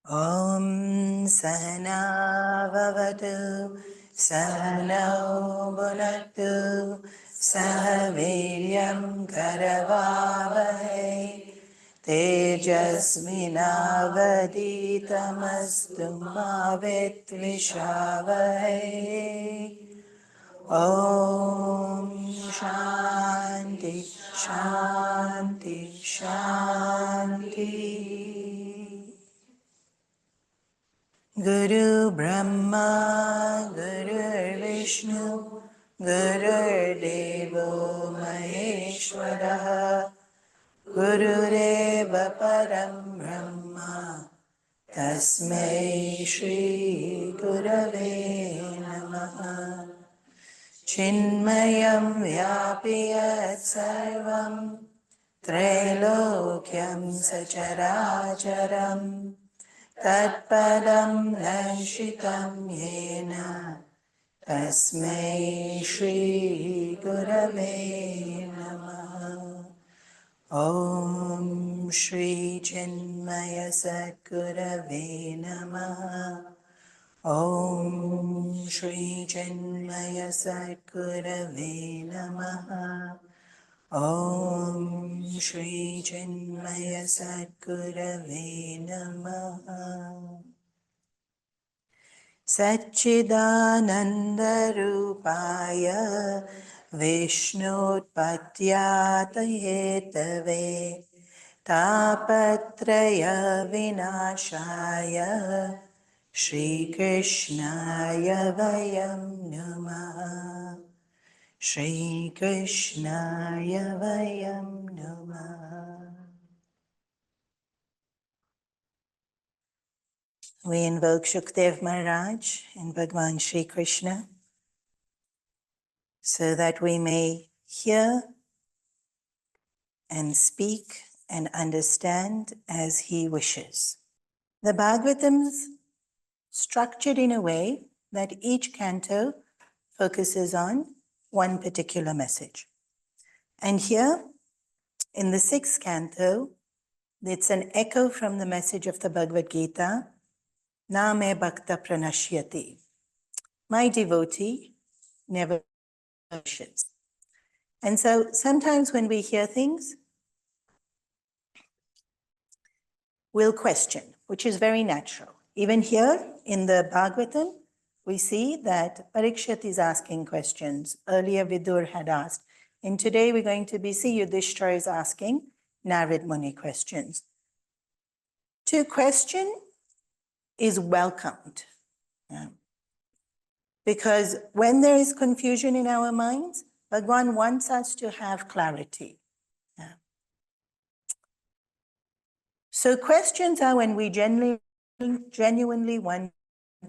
Om Sahana Vavatu Sahano Bhunaktu Sahaviryam Karavavahe Tejasvinavaditamastu ma Vitvishavahe. Om Shanti Shanti Shanti. Guru Brahma, Guru Vishnu, Guru Devo Maheshwara, Guru Deva Param Brahma, Tasmai Shri Gurave Namaha. Chinmayam Vyapiyat Sarvam, Trailokyam Sacharacharam, Tatpadam Darshitam Yena Tasmai Shri Gurave Namaha. Om Shri Chinmaya Satgurave Namaha. Om Shri Chinmaya Satgurave Namaha. Om Shri Chinmaya Satgurave Namaha. Satchidananda Rupaya Vishnutpatyatayetave Tapatraya Vinashaya Shri Krishnaya Vayam Namaha. Shri Krishnaya Vayam Namaha. We invoke Shukdev Maharaj and Bhagavan Shri Krishna so that we may hear and speak and understand as he wishes. The Bhagavatam's structured in a way that each canto focuses on one particular message. And here, in the sixth canto, it's an echo from the message of the Bhagavad Gita, Na me bhakta pranashyati. My devotee never perishes. And so sometimes when we hear things, we'll question, which is very natural. Even here in the Bhagavatam, we see that Parikshit is asking questions. Earlier Vidur had asked. And today we're going to see Yudhishthira is asking Narad Muni questions. To question is welcomed. Yeah. Because when there is confusion in our minds, Bhagavan wants us to have clarity. Yeah. So questions are when we genuinely want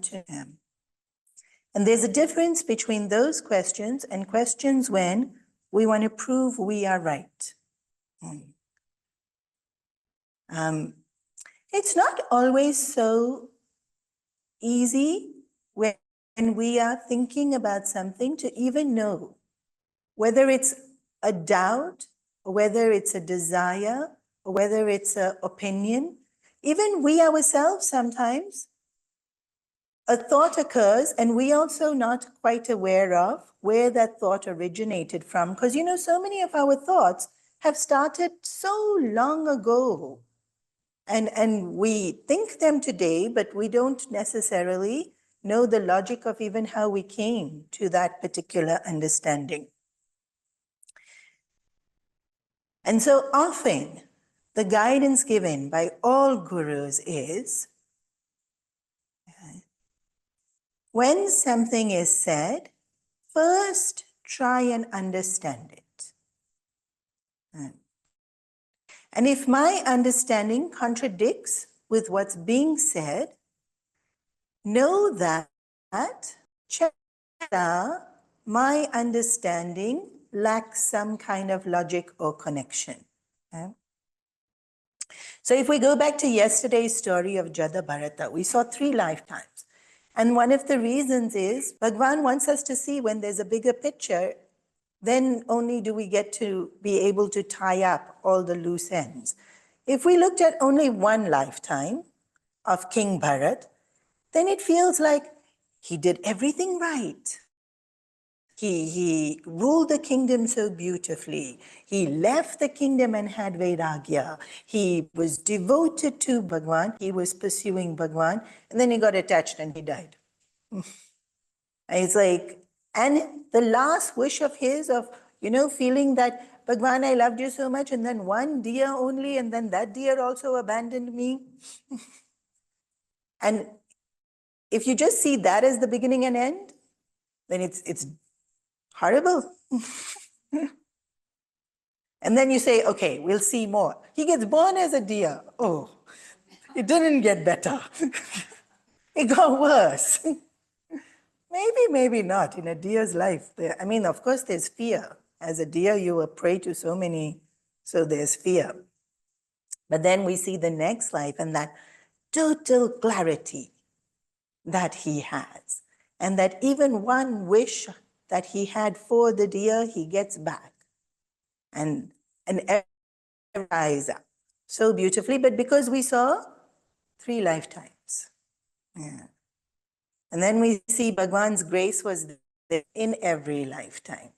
to know. And there's a difference between those questions and questions when we want to prove we are right. It's not always so easy when we are thinking about something to even know whether it's a doubt, or whether it's a desire, or whether it's an opinion. Even we ourselves sometimes, a thought occurs and we also not quite aware of where that thought originated from. Because so many of our thoughts have started so long ago. And we think them today, but we don't necessarily know the logic of even how we came to that particular understanding. And so often, the guidance given by all gurus is, when something is said, first try and understand it. And if my understanding contradicts with what's being said, know that my understanding lacks some kind of logic or connection. Okay? So if we go back to yesterday's story of Jada Bharata, we saw 3 lifetimes. And one of the reasons is Bhagavan wants us to see when there's a bigger picture, then only do we get to be able to tie up all the loose ends. If we looked at only one lifetime of King Bharat, then it feels like he did everything right. He ruled the kingdom so beautifully. He left the kingdom and had Vairagya. He was devoted to Bhagavan. He was pursuing Bhagavan. And then he got attached and he died. It's like, and the last wish of his of, feeling that, Bhagavan, I loved you so much, and then one deer only, and then that deer also abandoned me. And if you just see that as the beginning and end, then it's horrible. And then you say, okay, we'll see more. He gets born as a deer. Oh, it didn't get better. It got worse. Maybe not in a deer's life. Of course, there's fear. As a deer, you are prey to so many, so there's fear. But then we see the next life and that total clarity that he has. And that even one wish that he had for the deer, he gets back. And rise up so beautifully, but because we saw 3 lifetimes. Yeah. And then we see Bhagavan's grace was there in every lifetime.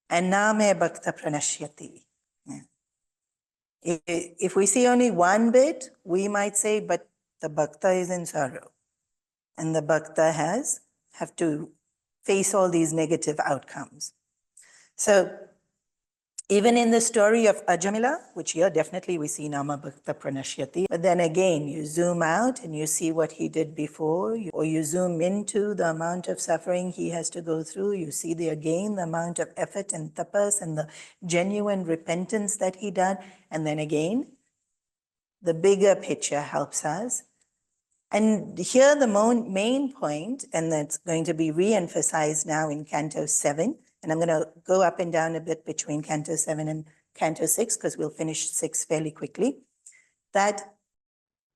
And na me bhakta pranashyati. Yeah. If we see only one bit, we might say, but the bhakta is in sorrow. And the bhakta have to face all these negative outcomes. So even in the story of Ajamila, which here definitely we see Nama Bhakta Pranashyati, but then again, you zoom out and you see what he did before, or you zoom into the amount of suffering he has to go through, you see the amount of effort and tapas and the genuine repentance that he did, and then again, the bigger picture helps us. And here the main point, and that's going to be re-emphasized now in Canto 7, and I'm going to go up and down a bit between Canto 7 and Canto 6, because we'll finish 6 fairly quickly, that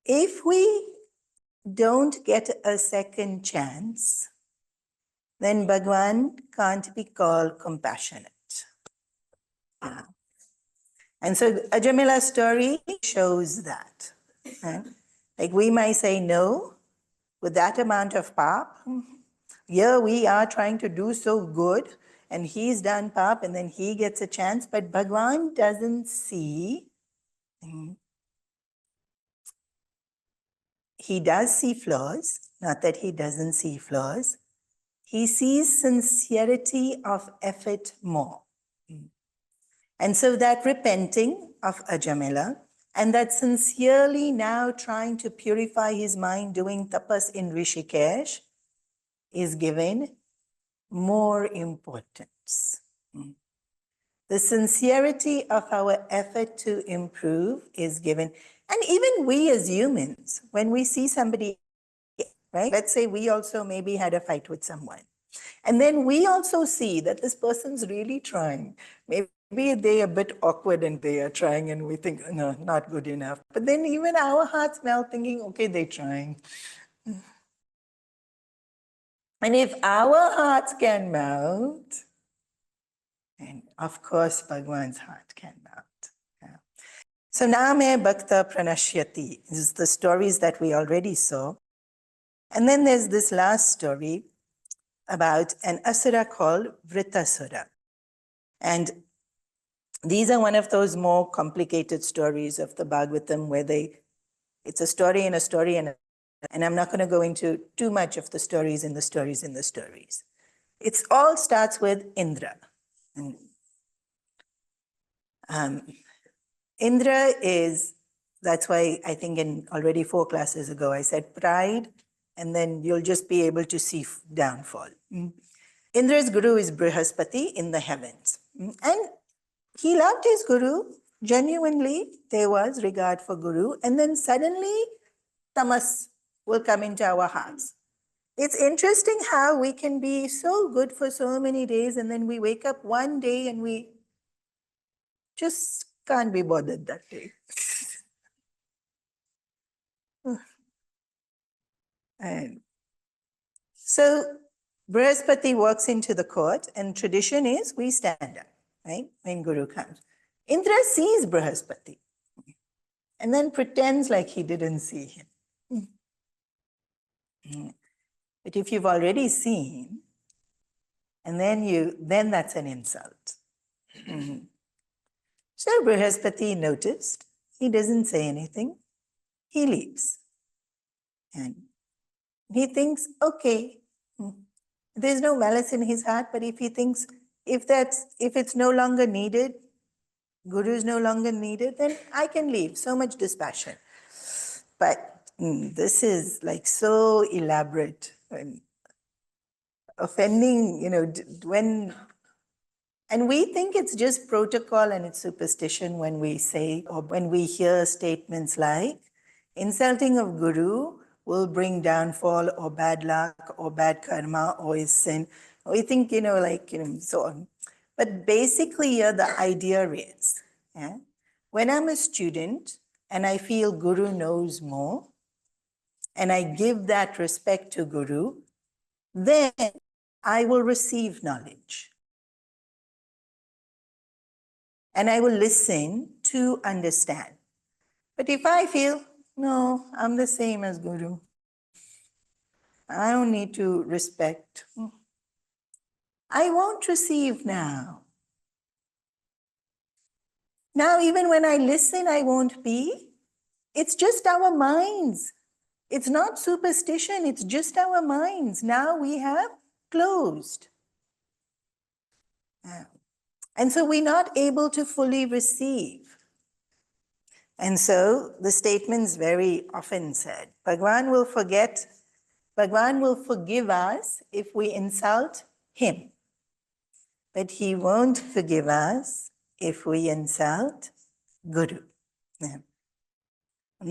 if we don't get a second chance, then Bhagavan can't be called compassionate. Yeah. And so Ajamila's story shows that. Right? Like we might say no, with that amount of pap, here we are trying to do so good, and he's done pap, and then he gets a chance, but Bhagavan doesn't see. He does see flaws, not that he doesn't see flaws. He sees sincerity of effort more. And so that repenting of Ajamila, and that sincerely now trying to purify his mind, doing tapas in Rishikesh, is given more importance. The sincerity of our effort to improve is given. And even we as humans, when we see somebody, right? Let's say we also maybe had a fight with someone. And then we also see that this person's really trying. Maybe they're a bit awkward and they are trying and we think, no, not good enough. But then even our hearts melt thinking, okay, they're trying. And if our hearts can melt, and of course, Bhagavan's heart can melt. Yeah. So Name Bhakta Pranashyati is the stories that we already saw. And then there's this last story about an asura called Vritasura. And these are one of those more complicated stories of the Bhagavatam where it's a story and a story, and I'm not going to go into too much of the stories in the stories in the stories. It all starts with Indra. Indra is, that's why I think in already 4 classes ago, I said pride, and then you'll just be able to see downfall. Indra's guru is Brihaspati in the heavens. And he loved his guru, genuinely, there was regard for guru, and then suddenly tamas will come into our hearts. It's interesting how we can be so good for so many days, and then we wake up one day and we just can't be bothered that day. And so Brihaspati walks into the court, and tradition is we stand up, right, when Guru comes. Indra sees Brihaspati and then pretends like he didn't see him. But if you've already seen, and then that's an insult. So Brihaspati noticed, he doesn't say anything, he leaves. And he thinks, okay, there's no malice in his heart, but if he thinks, if it's no longer needed, Guru is no longer needed, then I can leave. So much dispassion. But this is like so elaborate and offending, and we think it's just protocol and it's superstition when we say or when we hear statements like, insulting of Guru will bring downfall or bad luck or bad karma or is sin. We think, so on. But basically here the idea is, when I'm a student and I feel Guru knows more, and I give that respect to Guru, then I will receive knowledge. And I will listen to understand. But if I feel, no, I'm the same as Guru, I don't need to respect, I won't receive now. Now, even when I listen, I won't be. It's just our minds. It's not superstition, it's just our minds. Now we have closed. And so we're not able to fully receive. And so the statement's very often said, Bhagavan will forgive us if we insult him. But he won't forgive us if we insult Guru. And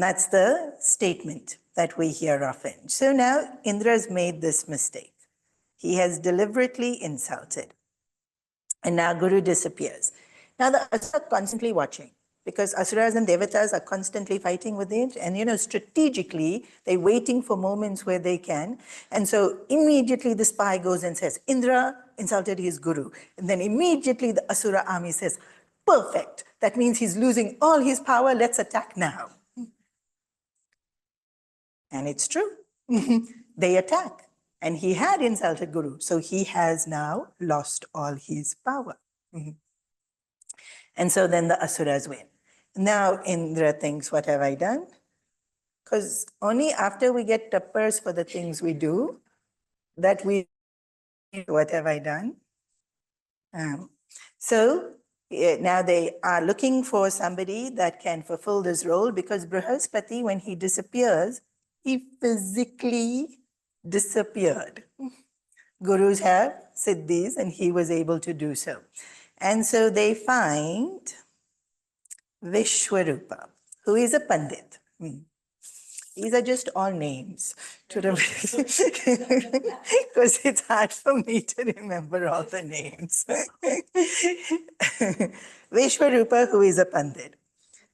that's the statement that we hear often. So now Indra's made this mistake. He has deliberately insulted. And now Guru disappears. Now the Asuras are constantly watching because Asuras and Devatas are constantly fighting with it. And strategically, they're waiting for moments where they can. And so immediately the spy goes and says, Indra insulted his Guru. And then immediately the Asura army says, perfect. That means he's losing all his power. Let's attack now. And it's true. They attack. And he had insulted Guru. So he has now lost all his power. And so then the Asuras win. Now Indra thinks, what have I done? Because only after we get tappers for the things we do, that we, what have I done? So now they are looking for somebody that can fulfill this role because Brihaspati, when he disappears, he physically disappeared. Gurus have siddhis and he was able to do so. And so they find Vishwarupa, who is a Pandit. These are just all names to remember because it's hard for me to remember all the names. Vishwarupa, who is a Pandit.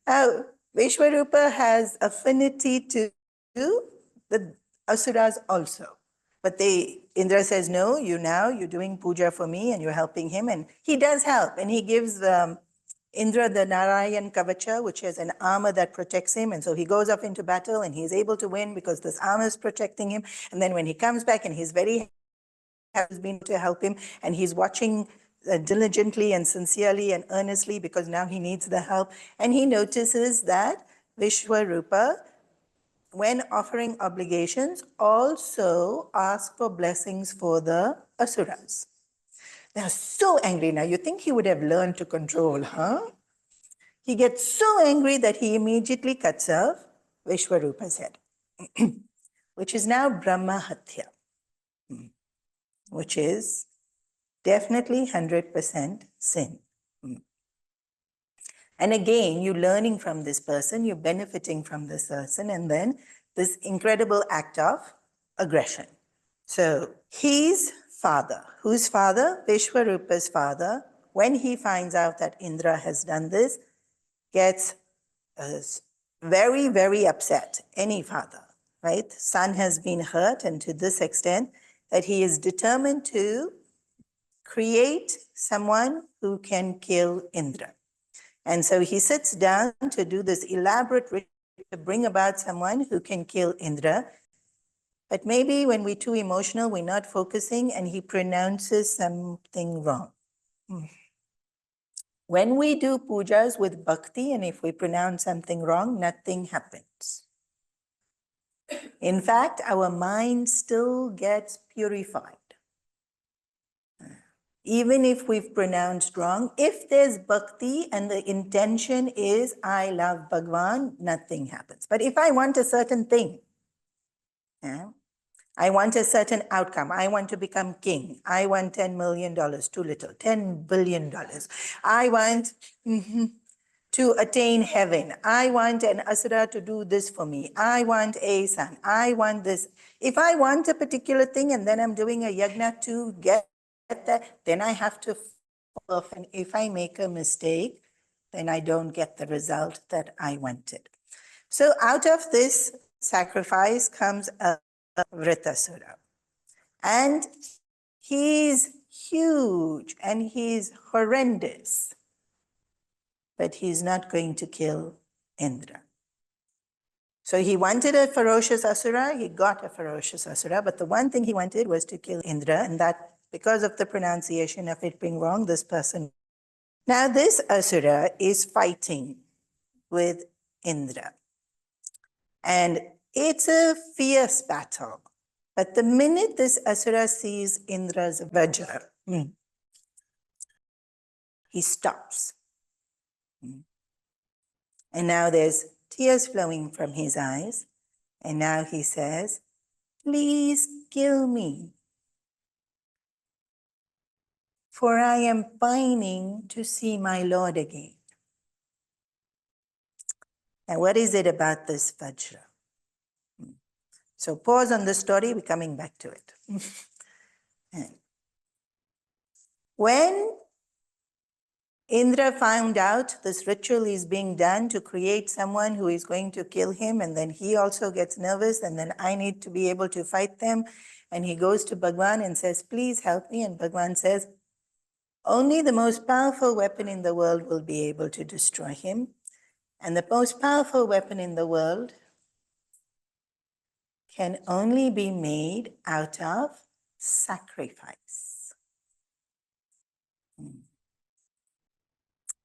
Now, Vishwarupa has affinity to the Asuras also. But Indra says, no, you're doing puja for me and you're helping him. And he does help. And he gives Indra the Narayan Kavacha, which is an armor that protects him. And so he goes off into battle and he's able to win because this armor is protecting him. And then when he comes back and he's very has been to help him and he's watching diligently and sincerely and earnestly because now he needs the help. And he notices that Vishwarupa, when offering obligations, also ask for blessings for the Asuras. They are so angry now. You think he would have learned to control, huh? He gets so angry that he immediately cuts off Vishwarupa's head, which is now Brahma Hatya, which is definitely 100% sin. And again, you're learning from this person, you're benefiting from this person, and then this incredible act of aggression. So his father, whose father? Vishwarupa's father, when he finds out that Indra has done this, gets very, very upset. Any father, right? Son has been hurt, and to this extent that he is determined to create someone who can kill Indra. And so he sits down to do this elaborate ritual to bring about someone who can kill Indra. But maybe when we're too emotional, we're not focusing, and he pronounces something wrong. When we do pujas with bhakti, and if we pronounce something wrong, nothing happens. In fact, our mind still gets purified. Even if we've pronounced wrong, if there's bhakti and the intention is, I love Bhagavan, nothing happens. But if I want a certain thing, I want a certain outcome, I want to become king, I want $10 million, too little, $10 billion, I want to attain heaven, I want an asura to do this for me, I want a son, I want this. If I want a particular thing and then I'm doing a yajna to get that, then I have to follow off. And if I make a mistake, then I don't get the result that I wanted. So out of this sacrifice comes a Vritasura. And he's huge and he's horrendous, but he's not going to kill Indra. So he wanted a ferocious asura, he got a ferocious asura, but the one thing he wanted was to kill Indra, and that because of the pronunciation of it being wrong, this person. Now this asura is fighting with Indra. And it's a fierce battle. But the minute this asura sees Indra's vajra, he stops. And now there's tears flowing from his eyes. And now he says, please kill me, for I am pining to see my Lord again. And what is it about this vajra? So pause on the story, we're coming back to it. When Indra found out this ritual is being done to create someone who is going to kill him, and then he also gets nervous, and then I need to be able to fight them, and he goes to Bhagavan and says, please help me, and Bhagavan says, only the most powerful weapon in the world will be able to destroy him, and the most powerful weapon in the world can only be made out of sacrifice.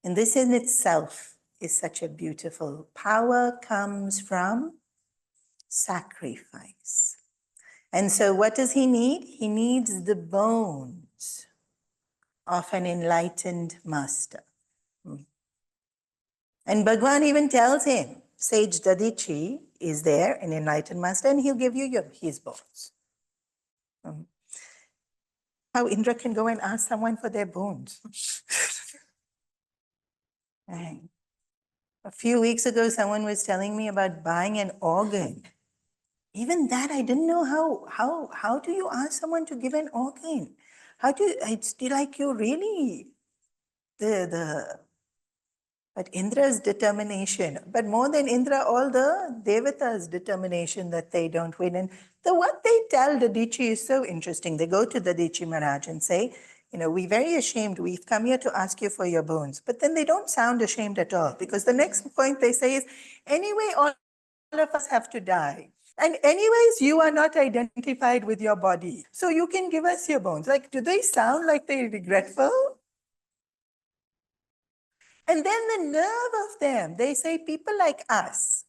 And this in itself is such a beautiful power, comes from sacrifice. And so what does he need? He needs the bones of an enlightened master. And Bhagavan even tells him, Sage Dadichi is there, an enlightened master, and he'll give you his bones. How Indra can go and ask someone for their bones. Right. A few weeks ago, someone was telling me about buying an organ. Even that, I didn't know how do you ask someone to give an organ? How do you, it's like you really, but Indra's determination, but more than Indra, all the devatas' determination that they don't win. And what they tell Dadichi is so interesting. They go to Dadichi Maharaj and say, we're very ashamed. We've come here to ask you for your bones. But then they don't sound ashamed at all, because the next point they say is, anyway, all of us have to die. And anyways, you are not identified with your body. So you can give us your bones. Like, do they sound like they're regretful? And then the nerve of them, they say people like us,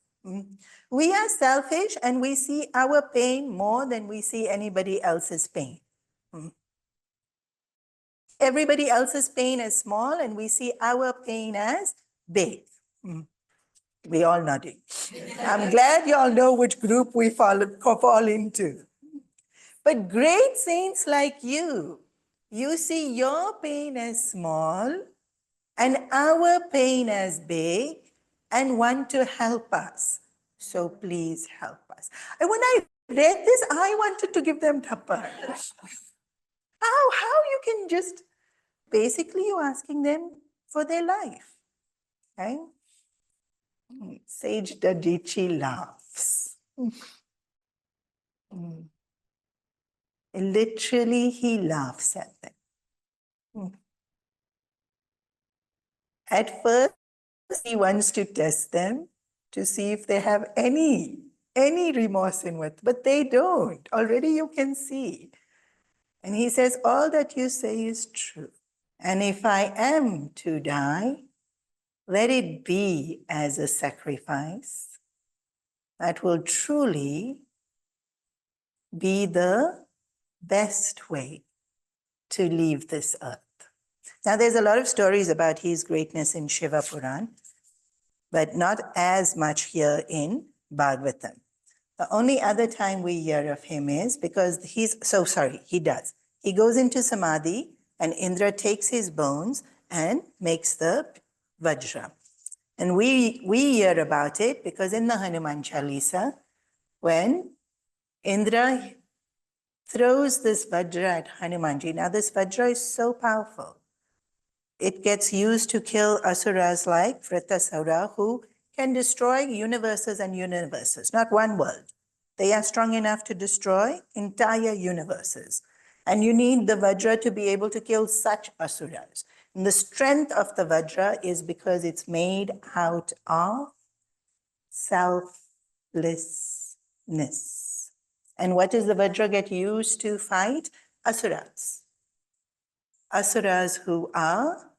we are selfish and we see our pain more than we see anybody else's pain. Everybody else's pain is small and we see our pain as big. We all nodding. I'm glad you all know which group we fall into. But great saints like you see your pain as small and our pain as big and want to help us. So please help us. And when I read this, I wanted to give them thappa. How you can just, basically you're asking them for their life, right? Sage Dadichi laughs. Literally, he laughs at them. At first, he wants to test them to see if they have any remorse in what, but they don't. Already you can see. And he says, all that you say is true. And if I am to die, let it be as a sacrifice that will truly be the best way to leave this earth. Now, there's a lot of stories about his greatness in Shiva Puran, but not as much here in Bhagavatam. The only other time we hear of him is because he does. He goes into Samadhi and Indra takes his bones and makes the Vajra. And we hear about it because in the Hanuman Chalisa, when Indra throws this Vajra at Hanumanji. Now this Vajra is so powerful. It gets used to kill asuras like Vritasura, who can destroy universes and universes, not one world. They are strong enough to destroy entire universes. And you need the Vajra to be able to kill such asuras. And the strength of the Vajra is because it's made out of selflessness. And what does the Vajra get used to fight? Asuras. Asuras who are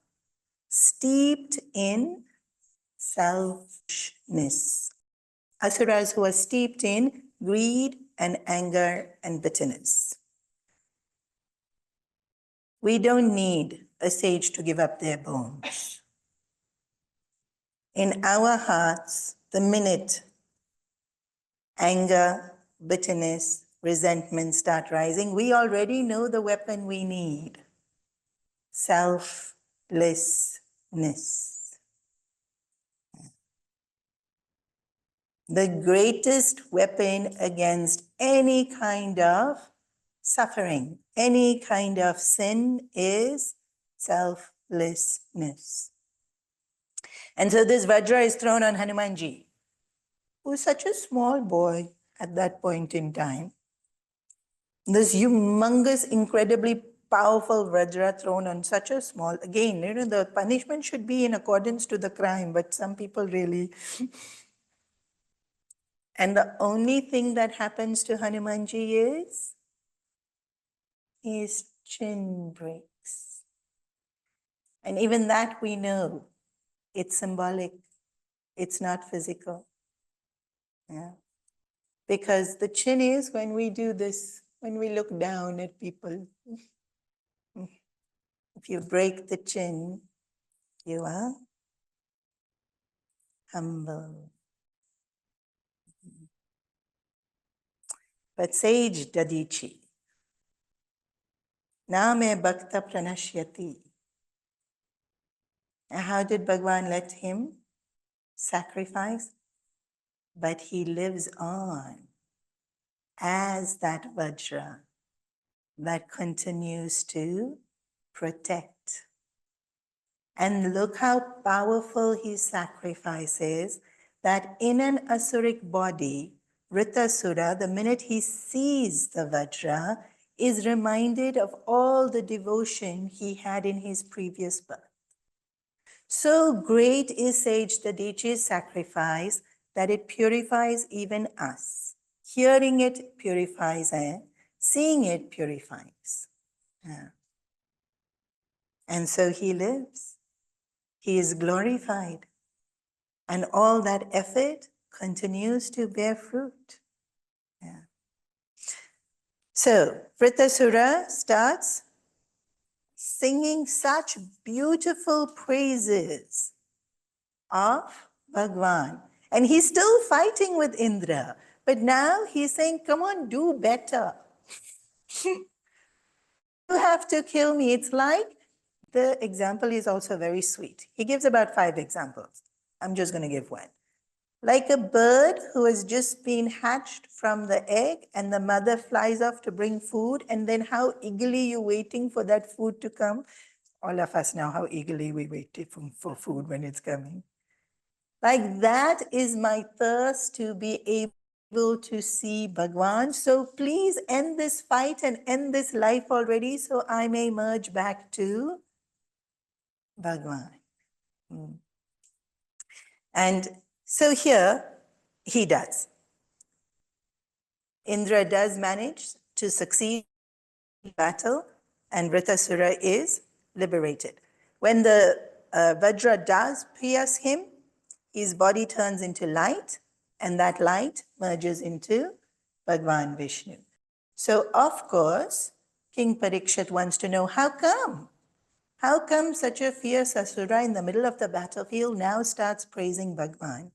steeped in selfishness. Asuras who are steeped in greed and anger and bitterness. We don't need a sage to give up their bones. In our hearts, the minute anger, bitterness, resentment start rising, we already know the weapon we need. Selflessness. The greatest weapon against any kind of suffering, any kind of sin is selflessness. And so this Vajra is thrown on Hanumanji, who is such a small boy at that point in time. This humongous, incredibly powerful Vajra thrown on such a small, again, the punishment should be in accordance to the crime, but some people really. And the only thing that happens to Hanumanji is his chin breaks. And even that we know, it's symbolic, it's not physical. Yeah. Because the chin is when we do this, when we look down at people. If you break the chin, you are humble. But sage Dadichi, na me bhakta pranashyati. And how did Bhagavan let him sacrifice? But he lives on as that Vajra that continues to protect. And look how powerful his sacrifice is, that in an asuric body, Vritasura, the minute he sees the Vajra, is reminded of all the devotion he had in his previous birth. So great is Sage Dadichi's sacrifice that it purifies even us. Hearing it purifies, seeing it purifies. Yeah. And so he lives. He is glorified. And all that effort continues to bear fruit. Yeah. So, Vritasura starts singing such beautiful praises of Bhagavan. And he's still fighting with Indra. But now he's saying, come on, do better. You have to kill me. It's like, the example is also very sweet. He gives about 5 examples. I'm just going to give one. Like a bird who has just been hatched from the egg and the mother flies off to bring food, and then how eagerly you're waiting for that food to come. All of us know how eagerly we wait for food when it's coming. Like that is my thirst to be able to see Bhagwan. So please end this fight and end this life already so I may merge back to Bhagwan. And so here he does. Indra does manage to succeed in battle and Vritasura is liberated. When the Vajra does pierce him, his body turns into light and that light merges into Bhagwan Vishnu. So of course, King Parikshit wants to know how come? How come such a fierce Asura in the middle of the battlefield now starts praising Bhagwan?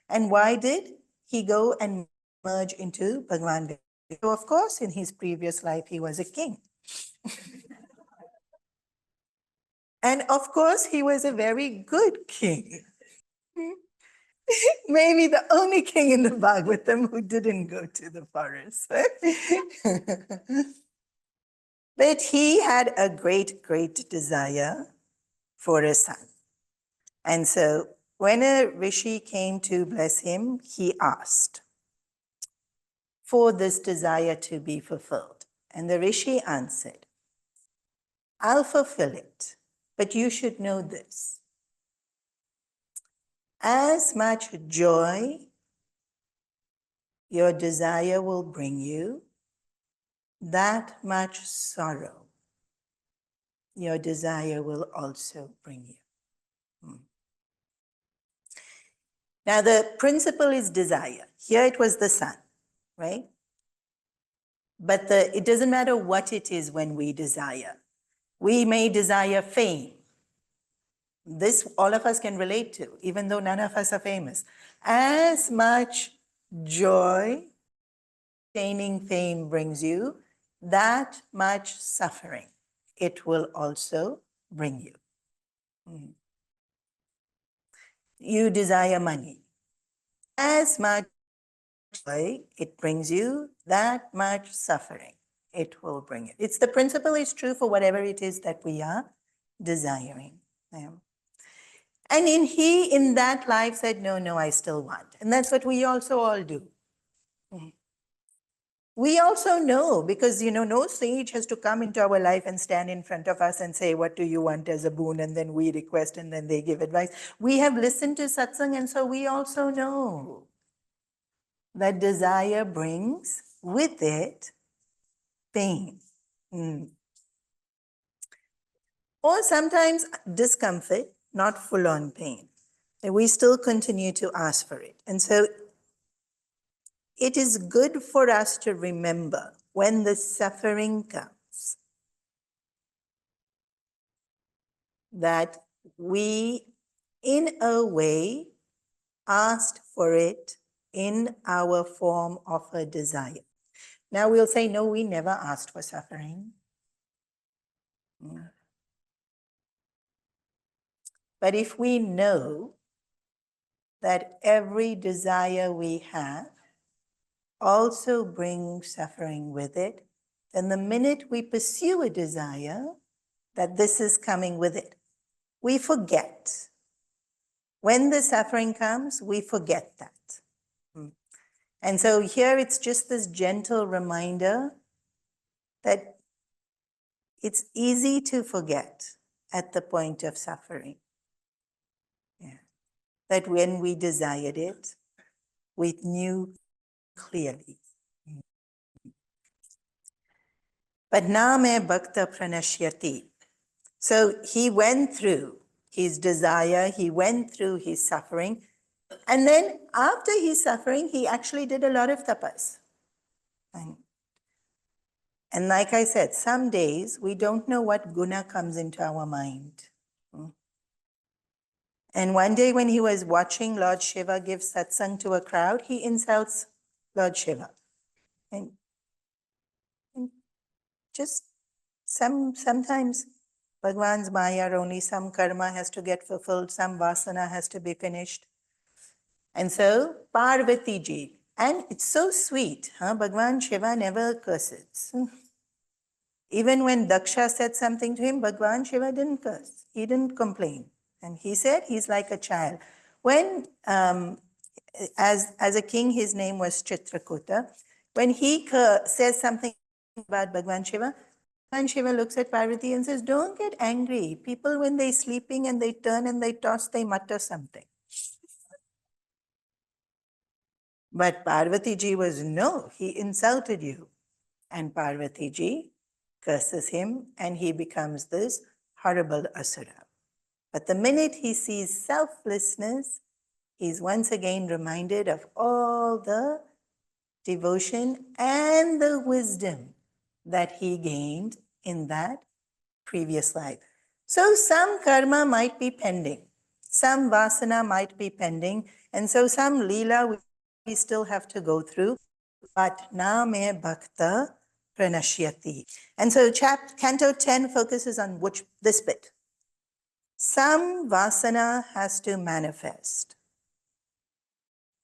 And why did he go and merge into Bhagwan Vishnu? So of course, in his previous life, he was a king. And of course, he was a very good king. Maybe the only king in the Bhagavatam who didn't go to the forest. But he had a great, great desire for a son. And so when a rishi came to bless him, he asked for this desire to be fulfilled. And the rishi answered, I'll fulfill it, but you should know this. As much joy your desire will bring you, that much sorrow your desire will also bring you. Now the principle is desire. Here it was the sun, right? But it doesn't matter what it is when we desire. We may desire fame. This all of us can relate to, even though none of us are famous. As much joy attaining fame brings you, that much suffering it will also bring you. You desire money. As much joy it brings you, that much suffering it will bring you. It's the principle is true for whatever it is that we are desiring. Yeah. And he in that life said, no, I still want. And that's what we also all do. We also know, because, no sage has to come into our life and stand in front of us and say, what do you want as a boon? And then we request and then they give advice. We have listened to satsang, and so we also know that desire brings with it pain. Or sometimes discomfort, not full-on pain. And we still continue to ask for it. And so it is good for us to remember when the suffering comes that we, in a way, asked for it in our form of a desire. Now we'll say, no, we never asked for suffering. But if we know that every desire we have also brings suffering with it, then the minute we pursue a desire, that this is coming with it, we forget. When the suffering comes, we forget that. And so here it's just this gentle reminder that it's easy to forget at the point of suffering. Yeah. That when we desired it, we knew clearly. But na me bhakta pranashyati. So he went through his desire, he went through his suffering, and then after his suffering, he actually did a lot of tapas. And like I said, some days we don't know what guna comes into our mind. And one day when he was watching Lord Shiva give satsang to a crowd, he insults Lord Shiva. And just sometimes Bhagwan's Maya, only some karma has to get fulfilled, some vasana has to be finished. And so Parvati ji, and it's so sweet, Bhagwan Shiva never curses. Even when Daksha said something to him, Bhagwan Shiva didn't curse. He didn't complain. And he said he's like a child. When, as a king, his name was Chitrakuta, when he says something about Bhagwan Shiva looks at Parvati and says, don't get angry. People, when they're sleeping and they turn and they toss, they mutter something. But Parvati ji was, no, he insulted you. And Parvati ji curses him and he becomes this horrible asura. But the minute he sees selflessness, he's once again reminded of all the devotion and the wisdom that he gained in that previous life. So some karma might be pending, some vasana might be pending, and so some leela we still have to go through. But na me bhakta pranashyati. And so Canto 10 focuses on this bit. Some vasana has to manifest.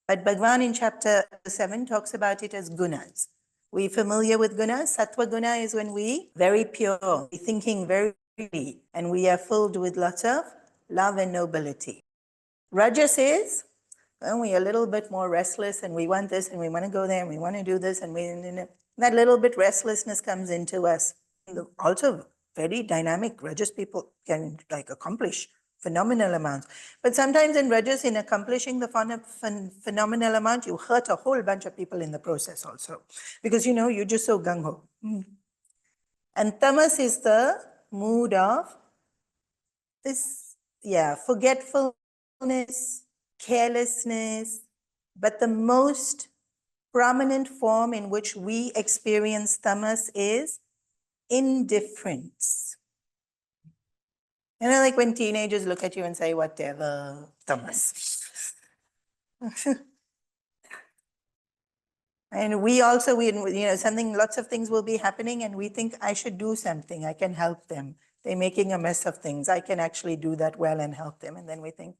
But Bhagavan in chapter 7 talks about it as gunas. We familiar with gunas? Sattva guna is when we very pure, thinking very freely, and we are filled with lots of love and nobility. Rajas is when we are a little bit more restless and we want this and we want to go there and we want to do this and that little bit restlessness comes into us. Also very dynamic. Rajas people can accomplish phenomenal amounts. But sometimes in Rajas, in accomplishing the phenomenal amount, you hurt a whole bunch of people in the process also. Because you're just so gung-ho. And tamas is the mood of this, forgetfulness, carelessness, but the most prominent form in which we experience tamas is indifference. Like when teenagers look at you and say, whatever, tamas. And we also, lots of things will be happening and we think I should do something, I can help them. They're making a mess of things, I can actually do that well and help them. And then we think,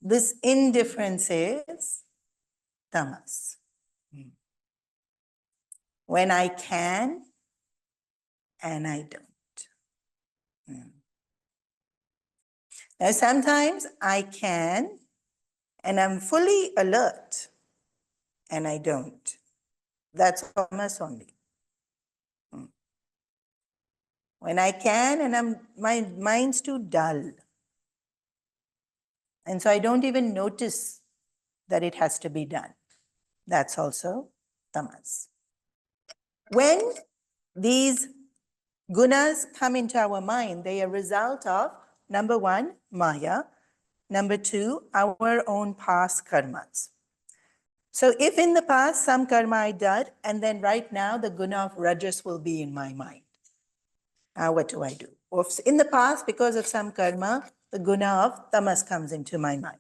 This indifference is tamas. When I can and I don't. Now, sometimes I can and I'm fully alert and I don't. That's tamas only. When I can and my mind's too dull. And so I don't even notice that it has to be done. That's also tamas. When these gunas come into our mind, they are a result of, number one, maya, number two, our own past karmas. So if in the past some karma I did, and then right now the guna of rajas will be in my mind. Now what do I do? Or in the past, because of some karma, the guna of tamas comes into my mind.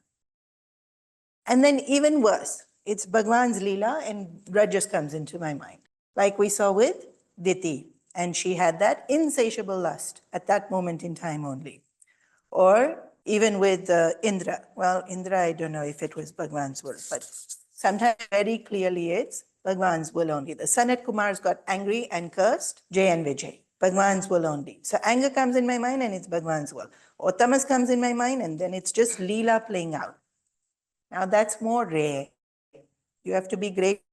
And then even worse, it's Bhagwan's Leela and rajas comes into my mind. Like we saw with Diti, and she had that insatiable lust at that moment in time only. Or even with Indra. Well, Indra, I don't know if it was Bhagwan's will, but sometimes very clearly it's Bhagwan's will only. The Sanat Kumars got angry and cursed Jay and Vijay. Bhagwan's will only. So anger comes in my mind and it's Bhagwan's will. Or tamas comes in my mind and then it's just Leela playing out. Now that's more rare. You have to be grateful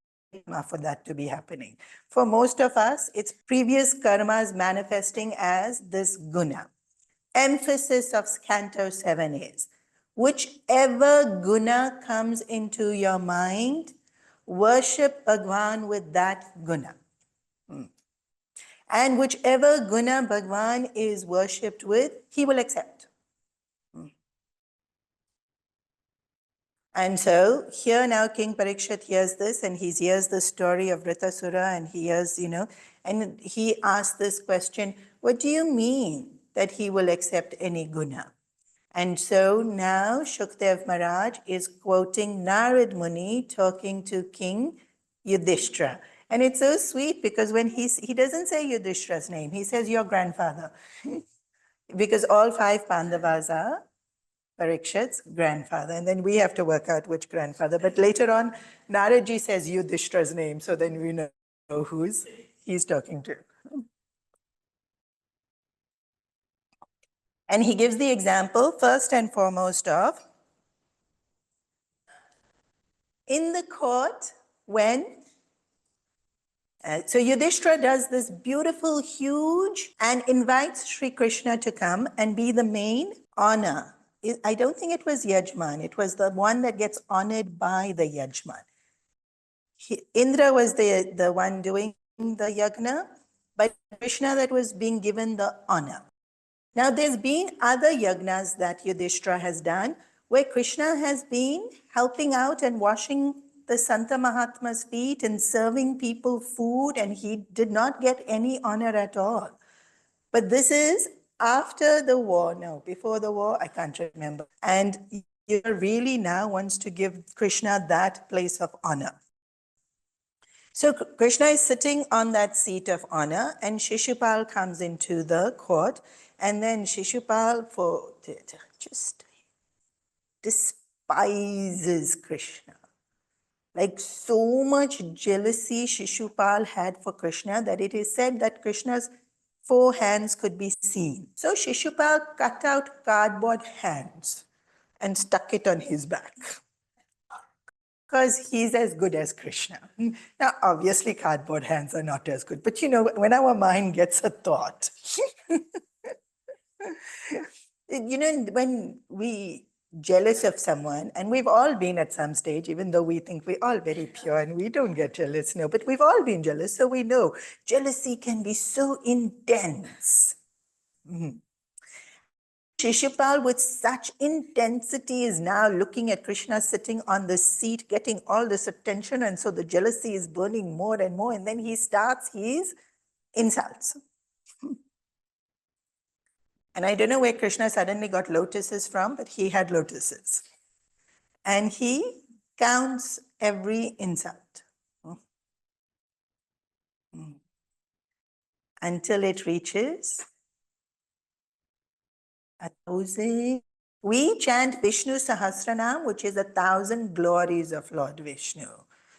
for that to be happening. For most of us, it's previous karmas manifesting as this guna. Emphasis of Canto 7 is, whichever guna comes into your mind, worship Bhagwan with that guna. And whichever guna Bhagwan is worshipped with, he will accept. And so here now King Parikshit hears this and he hears the story of Vritasura and he hears, and he asks this question, what do you mean that he will accept any guna? And so now Shukdev Maharaj is quoting Narad Muni talking to King Yudhishthira. And it's so sweet because when he doesn't say Yudhishthira's name, he says your grandfather. Because all 5 Pandavas are Parikshit's grandfather. And then we have to work out which grandfather. But later on, Naradji says Yudhishthira's name, so then we know who's he's talking to. And he gives the example, first and foremost, of in the court when so Yudhishthira does this beautiful, huge, and invites Sri Krishna to come and be the main honor. I don't think it was Yajman. It was the one that gets honored by the Yajman. Indra was the one doing the yagna, but Krishna that was being given the honor. Now, there's been other yagnas that Yudhishthira has done where Krishna has been helping out and washing the Santa Mahatma's feet and serving people food, and he did not get any honor at all. But this is after the war. No, before the war, I can't remember. And Yudhishthira really now wants to give Krishna that place of honor. So Krishna is sitting on that seat of honor, and Shishupal comes into the court, and then Shishupal just despises Krishna. Like so much jealousy Shishupal had for Krishna that it is said that Krishna's 4 hands could be seen. So Shishupal cut out cardboard hands and stuck it on his back, because he's as good as Krishna. Now, obviously, cardboard hands are not as good, but when our mind gets a thought, when we jealous of someone, and we've all been at some stage, even though we think we're all very pure and we don't get jealous, no, but we've all been jealous, so we know jealousy can be so intense. Shishupal with such intensity is now looking at Krishna sitting on the seat, getting all this attention, and so the jealousy is burning more and more, and then he starts his insults. And I don't know where Krishna suddenly got lotuses from, but he had lotuses. And he counts every insult until it reaches 1,000. We chant Vishnu Sahasranam, which is 1,000 glories of Lord Vishnu.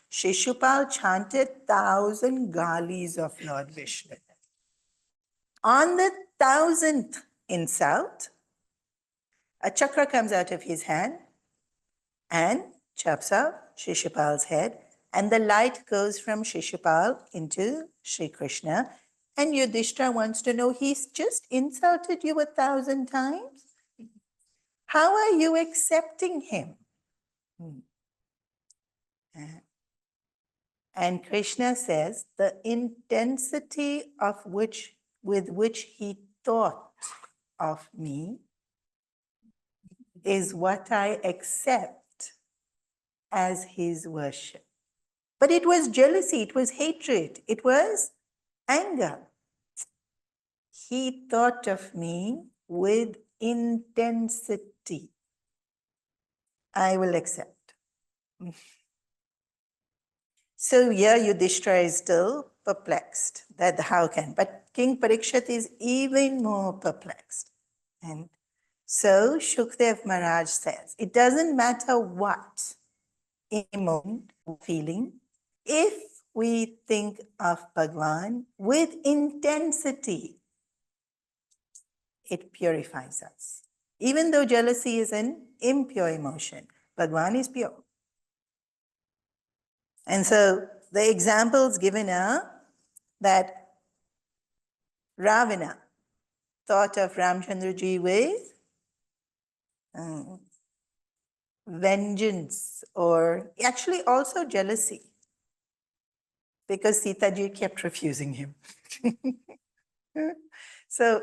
Shishupal chanted 1,000 galis of Lord Vishnu. On the 1,000th insult, a chakra comes out of his hand and chops off Shishupal's head, and the light goes from Shishupal into Sri Krishna. And Yudhishthira wants to know, he's just insulted you 1,000 times. How are you accepting him? And Krishna says, the intensity with which he thought of me is what I accept as his worship. But it was jealousy, it was hatred, it was anger. He thought of me with intensity. I will accept. So here Yudhishthira is still perplexed that how can, but King Parikshit is even more perplexed. And so Shukdev Maharaj says, it doesn't matter what emotion or feeling, if we think of Bhagavan with intensity, it purifies us. Even though jealousy is an impure emotion, Bhagavan is pure. And so the examples given are that Ravana thought of Ramchandraji with vengeance, or actually also jealousy, because Sitaji kept refusing him. So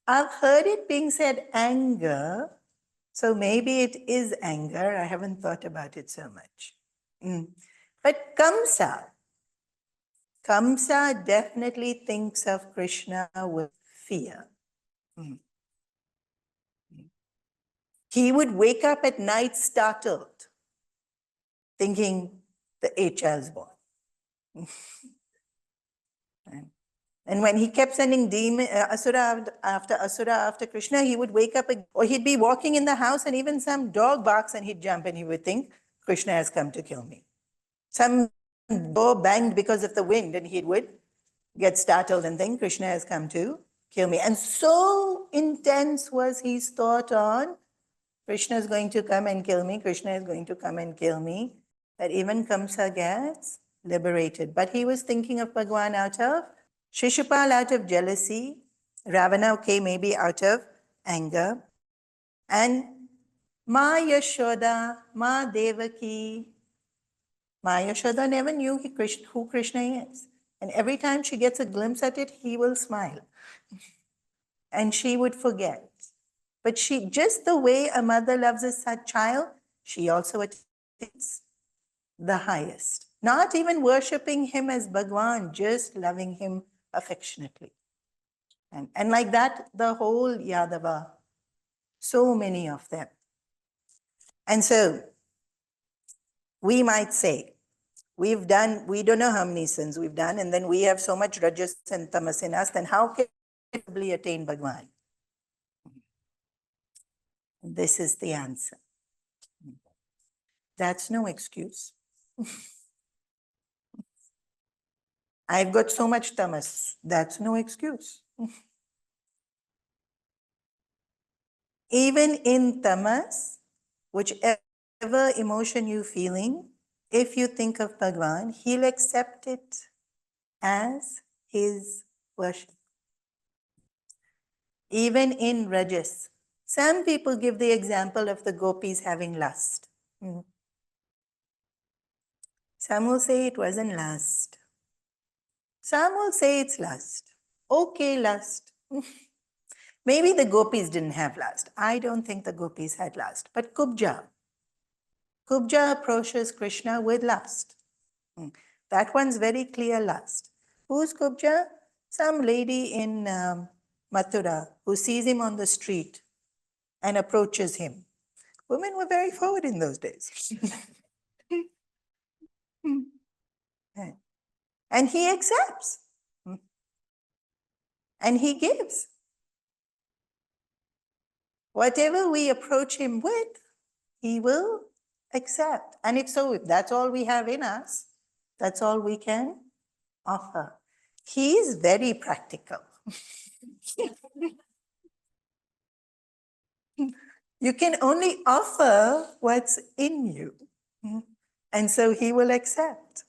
I've heard it being said anger, so maybe it is anger. I haven't thought about it so much. But Kamsa definitely thinks of Krishna with fear. He would wake up at night startled, thinking the 8 child's born. And when he kept sending Asura after Krishna, he would wake up, or he'd be walking in the house and even some dog barks and he'd jump and he would think, Krishna has come to kill me. Some door banged because of the wind and he would get startled and think, Krishna has come to kill me. And so intense was his thought on, Krishna is going to come and kill me, Krishna is going to come and kill me, that even Kamsa gets liberated. But he was thinking of Bhagavan out of Shishupal out of jealousy, Ravana, okay, maybe out of anger, and Ma Yashoda, Ma Devaki. Ma Yashoda never knew who Krishna is. And every time she gets a glimpse at it, he will smile. And she would forget. But she, just the way a mother loves a child, she also attains the highest. Not even worshipping him as Bhagavan, just loving him affectionately. And like that, the whole Yadava, so many of them. And so, we might say, we don't know how many sins we've done, and then we have so much rajas and tamas in us, then how can we possibly attain Bhagavan? This is the answer. That's no excuse. I've got so much tamas. That's no excuse. Even in tamas, whichever emotion you're feeling, if you think of Bhagavan, he'll accept it as his worship. Even in rajas, some people give the example of the gopis having lust. Some will say it wasn't lust. Some will say it's lust. Okay, lust. Maybe the gopis didn't have lust. I don't think the gopis had lust. But Kubja approaches Krishna with lust. That one's very clear lust. Who's Kubja? Some lady in Mathura who sees him on the street and approaches him. Women were very forward in those days. And he accepts. And he gives. Whatever we approach him with, he will accept. And if that's all we have in us, that's all we can offer. He is very practical. You can only offer what's in you. And so he will accept.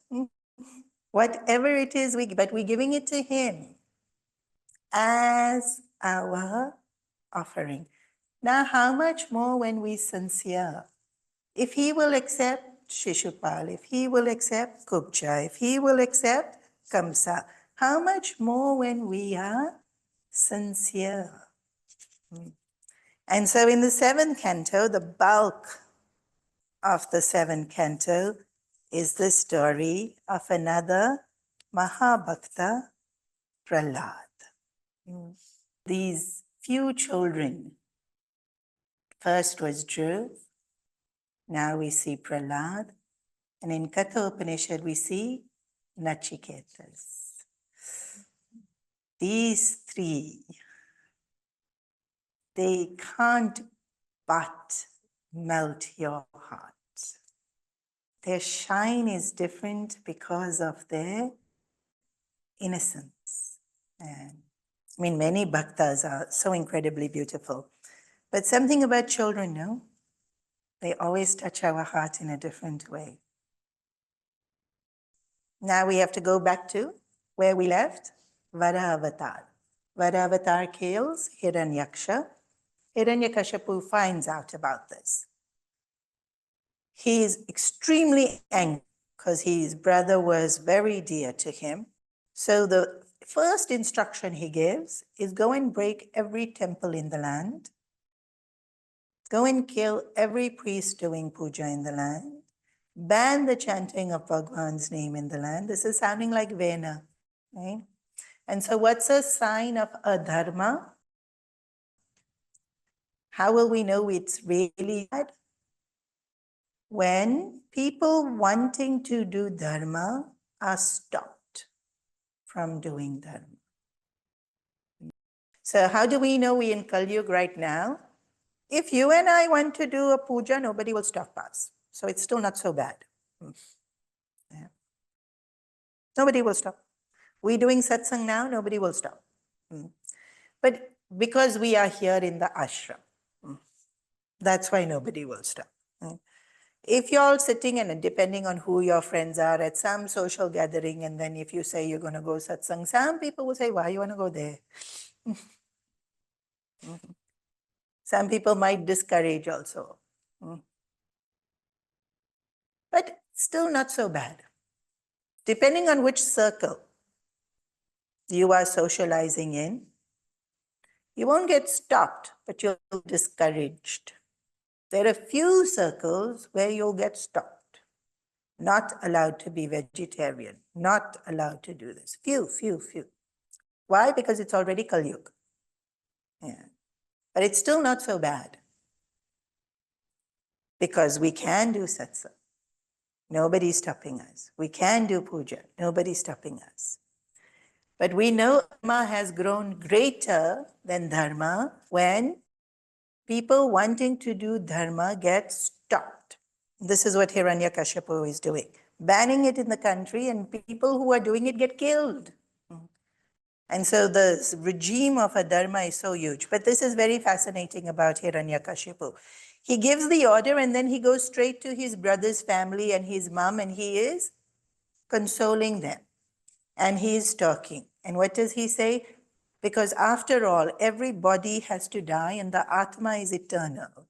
Whatever it is, but we're giving it to him as our offering. Now, how much more when we sincere? If he will accept Shishupal, if he will accept Kubja, if he will accept Kamsa, how much more when we are sincere? And so in the 7th canto, the bulk of the 7th canto is the story of another Mahabhakta, Prahlad. These few children, first was Dhruv, now we see Prahlad, and in Katha Upanishad we see Nachiketas. These three, they can't but melt your heart. Their shine is different because of their innocence. And I mean, many bhaktas are so incredibly beautiful. But something about children, no? They always touch our heart in a different way. Now we have to go back to where we left, Varavatar. Varavatar kills Hiranyaksha. Hiranyakashipu finds out about this. He is extremely angry because his brother was very dear to him. So the first instruction he gives is go and break every temple in the land. Go and kill every priest doing puja in the land. Ban the chanting of Bhagavan's name in the land. This is sounding like Vena, right? And so what's a sign of adharma? How will we know it's really bad? When people wanting to do dharma are stopped from doing dharma. So how do we know we're in Kali Yuga right now? If you and I want to do a puja, nobody will stop us. So it's still not so bad. Yeah. Nobody will stop. We're doing satsang now, nobody will stop. But because we are here in the ashram, that's why nobody will stop. If you're all sitting and depending on who your friends are at some social gathering, and then if you say you're going to go satsang, some people will say, why you want to go there? Some people might discourage also. But still not so bad. Depending on which circle you are socializing in, you won't get stopped, but you'll be discouraged. There are few circles where you'll get stopped. Not allowed to be vegetarian, not allowed to do this. Few. Why? Because it's already Kali Yuga. Yeah. But it's still not so bad. Because we can do satsang. Nobody's stopping us. We can do puja. Nobody's stopping us. But we know dharma has grown greater than dharma when people wanting to do dharma get stopped. This is what Hiranyakashipu is doing. Banning it in the country, and people who are doing it get killed. And so the regime of a dharma is so huge. But this is very fascinating about Hiranyakashipu. He gives the order and then he goes straight to his brother's family and his mom, and he is consoling them. And he is talking. And what does he say? Because after all, every body has to die and the Atma is eternal.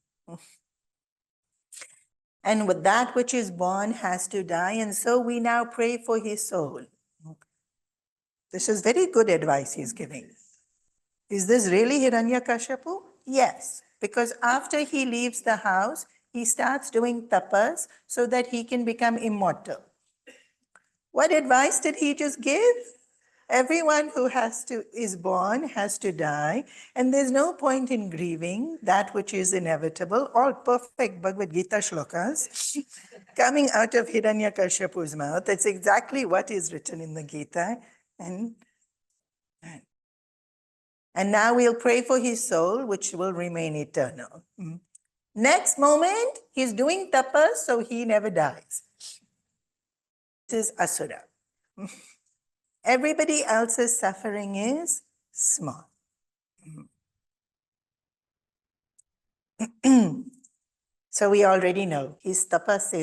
And with that which is born has to die, and so we now pray for his soul. This is very good advice he's giving. Is this really Hiranyakashipu? Yes, because after he leaves the house, he starts doing tapas so that he can become immortal. What advice did he just give? Everyone who is born has to die, and there's no point in grieving that which is inevitable. All perfect Bhagavad Gita shlokas coming out of Hiranyakashipu's mouth. That's exactly what is written in the Gita. And now we'll pray for his soul, which will remain eternal. Next moment, he's doing tapas, so he never dies. This is Asura. Everybody else's suffering is small. So we already know his tapas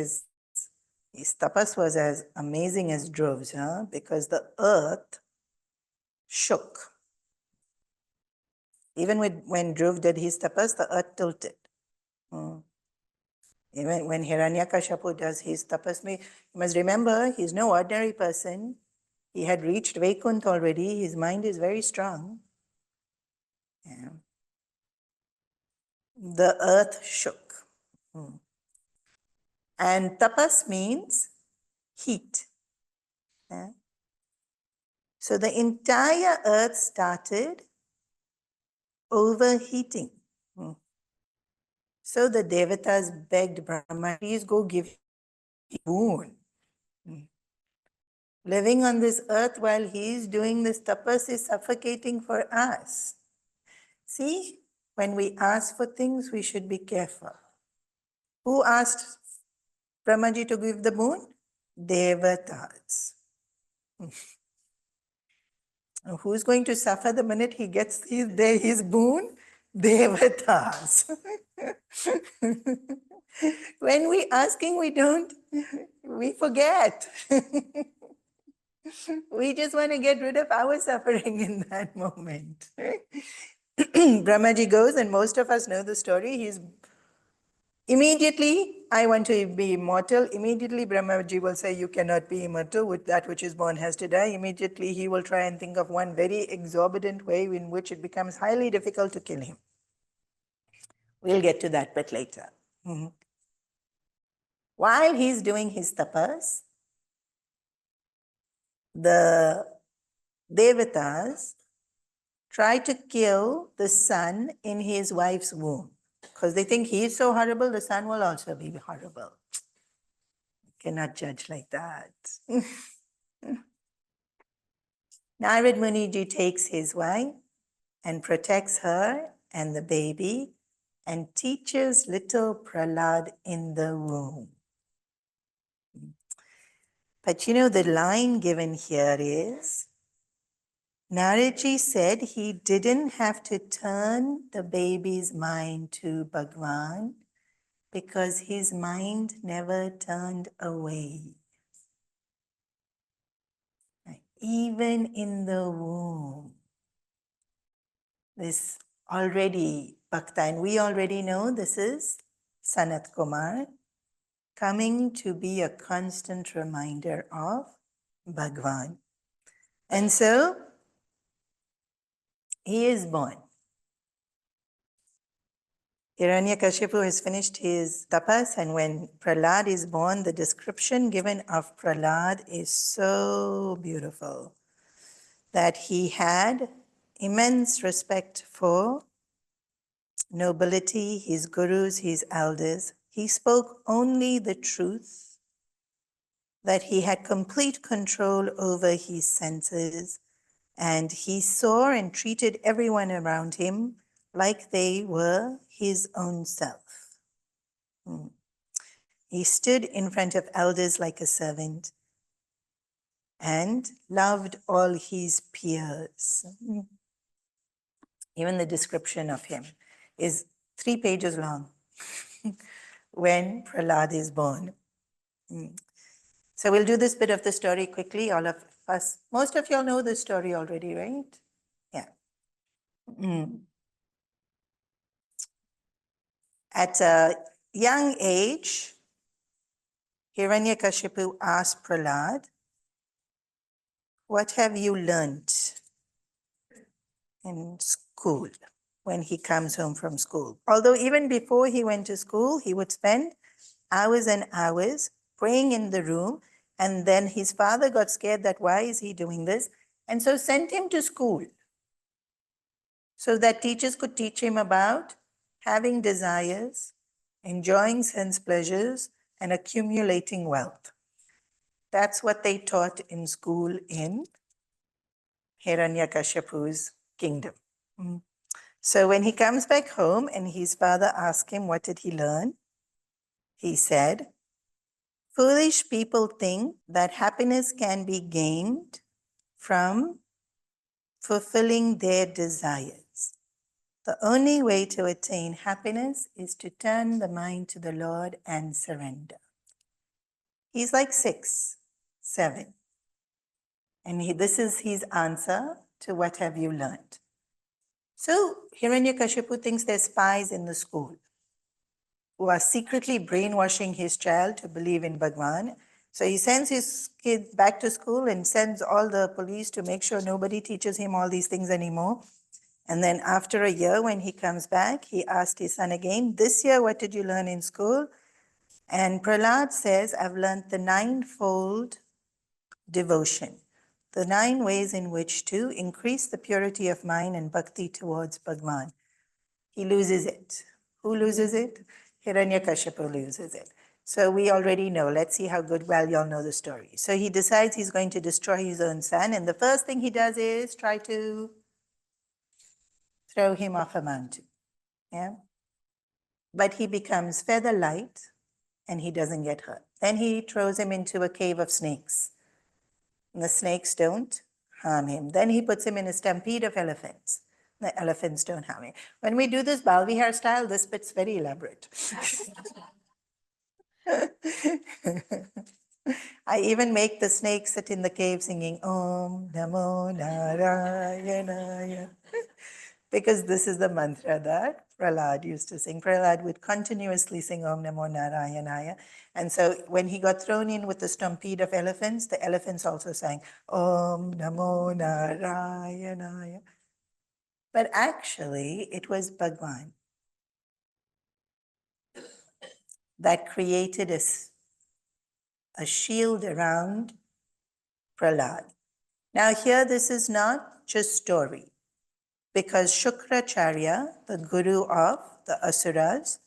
was as amazing as Dhruva's, because the earth shook. Even when Dhruva did his tapas, the earth tilted. Even when Hiranyakashipu does his tapas, you must remember, he's no ordinary person. He had reached Vaikuntha already. His mind is very strong. Yeah. The earth shook. And tapas means heat. Yeah. So the entire earth started overheating. So the devatas begged Brahma, please go give him boon. Living on this earth while he is doing this tapas is suffocating for us. See, when we ask for things, we should be careful. Who asked Brahmaji to give the boon? Devatas. Who's going to suffer the minute he gets his boon? Devatas. When we asking, we forget. We just want to get rid of our suffering in that moment. Brahmaji goes, and most of us know the story. He's immediately, I want to be immortal. Immediately, Brahmaji will say, you cannot be immortal. With that which is born has to die. Immediately, he will try and think of one very exorbitant way in which it becomes highly difficult to kill him. We'll get to that bit later. While he's doing his tapas, the devatas try to kill the son in his wife's womb. because they think he is so horrible, the son will also be horrible. Cannot judge like that. Narad Muniji takes his wife and protects her and the baby and teaches little Prahlad in the womb. But you know, the line given here is, Naradji said he didn't have to turn the baby's mind to Bhagavan because his mind never turned away. Even in the womb, this already Bhakta, and we already know this is Sanat Kumar, coming to be a constant reminder of Bhagavan. And so, he is born. Hiranyakashipu has finished his tapas, and when Prahlad is born, the description given of Prahlad is so beautiful that he had immense respect for nobility, his gurus, his elders. He spoke only the truth, that he had complete control over his senses, and he saw and treated everyone around him like they were his own self. He stood in front of elders like a servant and loved all his peers. Even the description of him is 3 pages long when Prahlad is born. So we'll do this bit of the story quickly. All of us, most of y'all know the story already, right? Yeah. At a young age, Hiranyakashipu asked Prahlad, what have you learnt in school when he comes home from school? Although even before he went to school, he would spend hours and hours praying in the room, and then his father got scared that why is he doing this, and so sent him to school so that teachers could teach him about having desires, enjoying sense pleasures, and accumulating wealth. That's what they taught in school in Hiranyakashipu's kingdom. So when he comes back home and his father asks him, what did he learn? He said, foolish people think that happiness can be gained from fulfilling their desires. The only way to attain happiness is to turn the mind to the Lord and surrender. He's like 6, 7. And this is his answer to what have you learned. So Hiranyakashipu thinks there's spies in the school who are secretly brainwashing his child to believe in Bhagavan. So he sends his kid back to school and sends all the police to make sure nobody teaches him all these things anymore. And then after a year, when he comes back, he asked his son again, this year, what did you learn in school? And Prahlad says, I've learned the 9-fold devotion, the 9 ways in which to increase the purity of mind and bhakti towards Bhagavan. He loses it. Who loses it? Hiranyakashipu loses it. So we already know. Let's see how well y'all know the story. So he decides he's going to destroy his own son, and the first thing he does is try to throw him off a mountain. Yeah? But he becomes feather light and he doesn't get hurt. Then he throws him into a cave of snakes. And the snakes don't harm him. Then he puts him in a stampede of elephants. The elephants don't harm him. When we do this Balvi hairstyle, this bit's very elaborate. I even make the snake sit in the cave singing Om Namo Narayanaya. Because this is the mantra that Prahlad used to sing. Prahlad would continuously sing Om Namo Narayanaya. And so when he got thrown in with the stampede of elephants, the elephants also sang Om Namo Narayanaya. But actually, it was Bhagavan that created a shield around Prahlad. Now here, this is not just story, because Shukracharya, the guru of the asuras,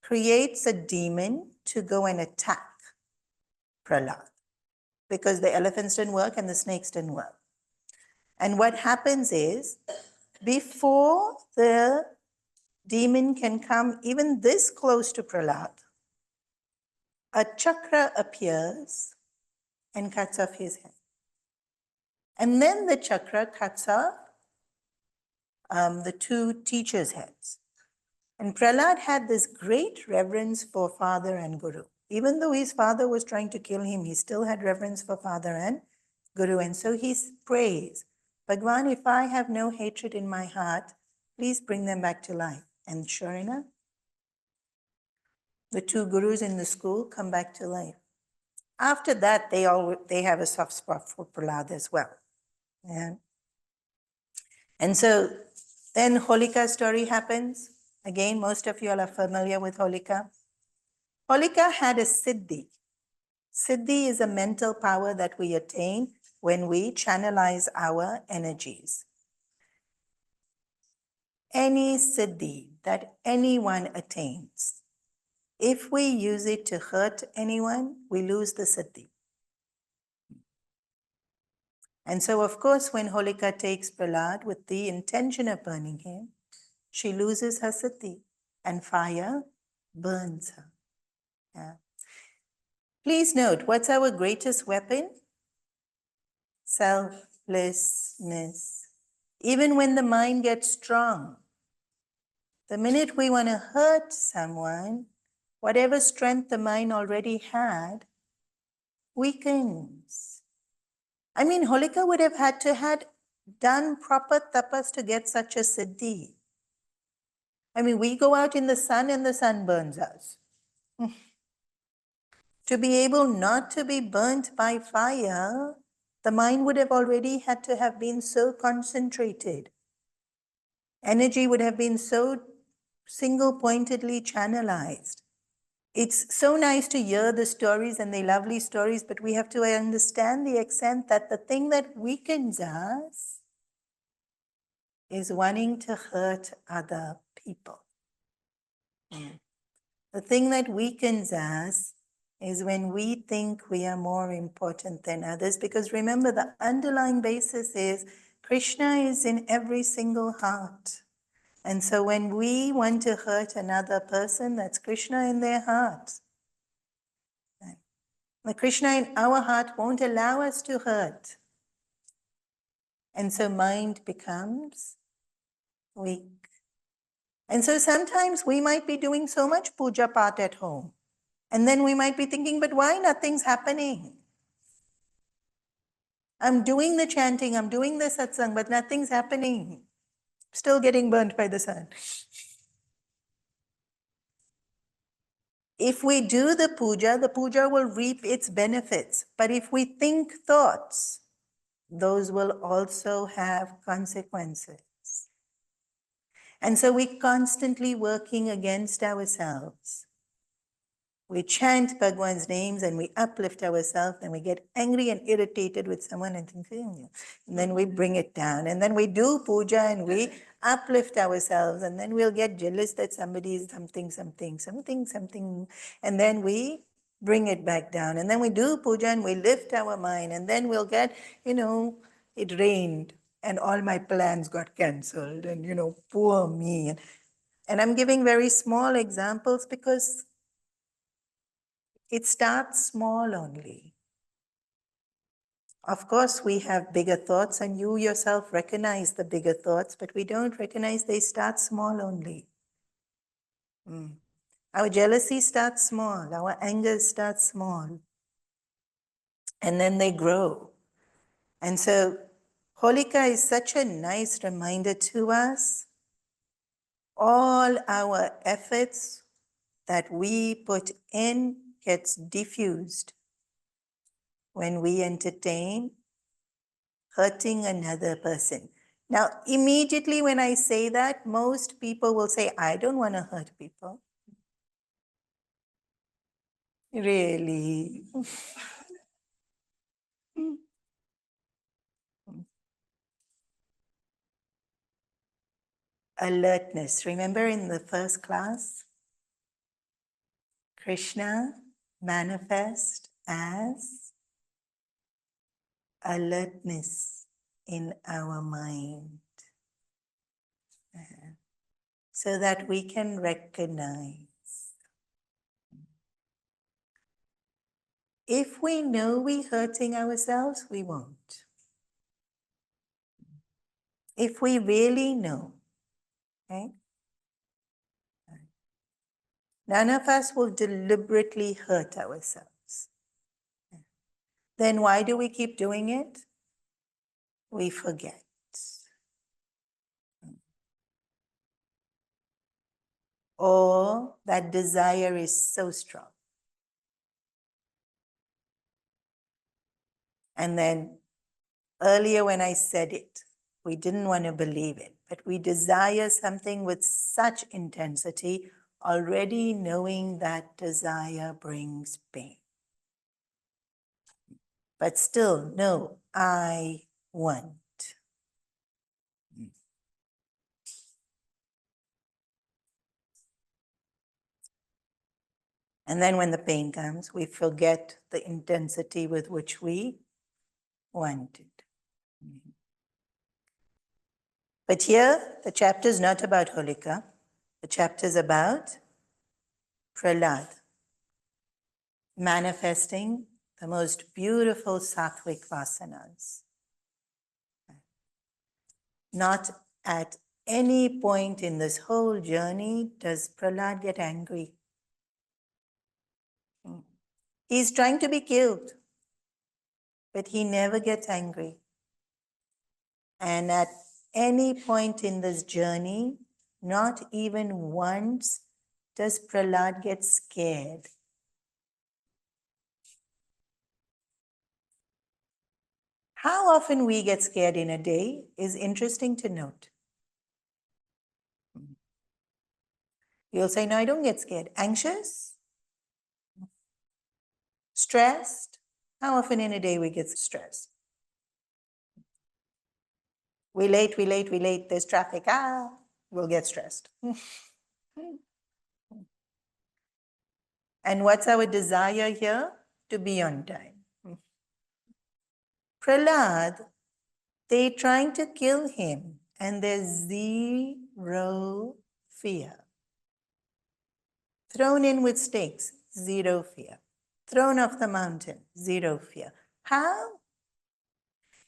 creates a demon to go and attack Prahlad, because the elephants didn't work and the snakes didn't work. And what happens is, before the demon can come even this close to Prahlad, a chakra appears and cuts off his head. And then the chakra cuts off the two teachers' heads. And Prahlad had this great reverence for father and guru. Even though his father was trying to kill him, he still had reverence for father and guru. And so he prays, Bhagavan, if I have no hatred in my heart, please bring them back to life. And sure enough, the two gurus in the school come back to life. After that, they have a soft spot for Prahlad as well. Yeah. And so then Holika's story happens. Again, most of you all are familiar with Holika. Holika had a siddhi. Siddhi is a mental power that we attain when we channelize our energies. Any siddhi that anyone attains, if we use it to hurt anyone, we lose the siddhi. And so, of course, when Holika takes Prahlad with the intention of burning him, she loses her siddhi and fire burns her. Yeah. Please note, what's our greatest weapon? Selflessness. Even when the mind gets strong, the minute we want to hurt someone, whatever strength the mind already had weakens. I mean, Holika would have had to have done proper tapas to get such a siddhi. I mean, we go out in the sun and the sun burns us. To be able not to be burnt by fire, the mind would have already had to have been so concentrated. Energy would have been so single-pointedly channelized. It's so nice to hear the stories, and they're lovely stories, but we have to understand the extent that the thing that weakens us is wanting to hurt other people. The thing that weakens us is when we think we are more important than others, because remember, the underlying basis is Krishna is in every single heart. And so when we want to hurt another person, that's Krishna in their heart. The Krishna in our heart won't allow us to hurt. And so mind becomes weak. And so sometimes we might be doing so much puja part at home. And then we might be thinking, but why nothing's happening? I'm doing the chanting, I'm doing the satsang, but nothing's happening. Still getting burnt by the sun. If we do the puja will reap its benefits. But if we think thoughts, those will also have consequences. And so we're constantly working against ourselves. We chant Bhagwan's names and we uplift ourselves, and we get angry and irritated with someone and think, and then we bring it down. And then we do puja and we uplift ourselves, and then we'll get jealous that somebody is something. And then we bring it back down. And then we do puja and we lift our mind, and then we'll get, it rained and all my plans got cancelled, and, poor me. And I'm giving very small examples because it starts small only. Of course, we have bigger thoughts, and you yourself recognize the bigger thoughts, but we don't recognize they start small only. Our jealousy starts small, our anger starts small, and then they grow. And so Holika is such a nice reminder to us. All our efforts that we put in gets diffused when we entertain hurting another person. Now, immediately when I say that, most people will say, I don't want to hurt people. Really? alertness. Remember in the first class, Krishna manifest as alertness in our mind, so that we can recognize. If we know we're hurting ourselves, we won't. If we really know, right? None of us will deliberately hurt ourselves. Then why do we keep doing it? We forget. Or that desire is so strong. And then earlier when I said it, we didn't want to believe it, but we desire something with such intensity, already knowing that desire brings pain. But still, no, I want. And then when the pain comes, we forget the intensity with which we wanted. But here, the chapter is not about Holika. The chapter is about Prahlad, manifesting the most beautiful sattvic vasanas. Not at any point in this whole journey does Prahlad get angry. He's trying to be killed, but he never gets angry. And at any point in this journey, not even once does Prahlad get scared. How often we get scared in a day is interesting to note. You'll say, no, I don't get scared. Anxious? Stressed? How often in a day we get stressed? We late, there's traffic, we'll get stressed. And what's our desire here? To be on time. Prahlad, they're trying to kill him, and there's zero fear. Thrown in with stakes, zero fear. Thrown off the mountain, zero fear. How?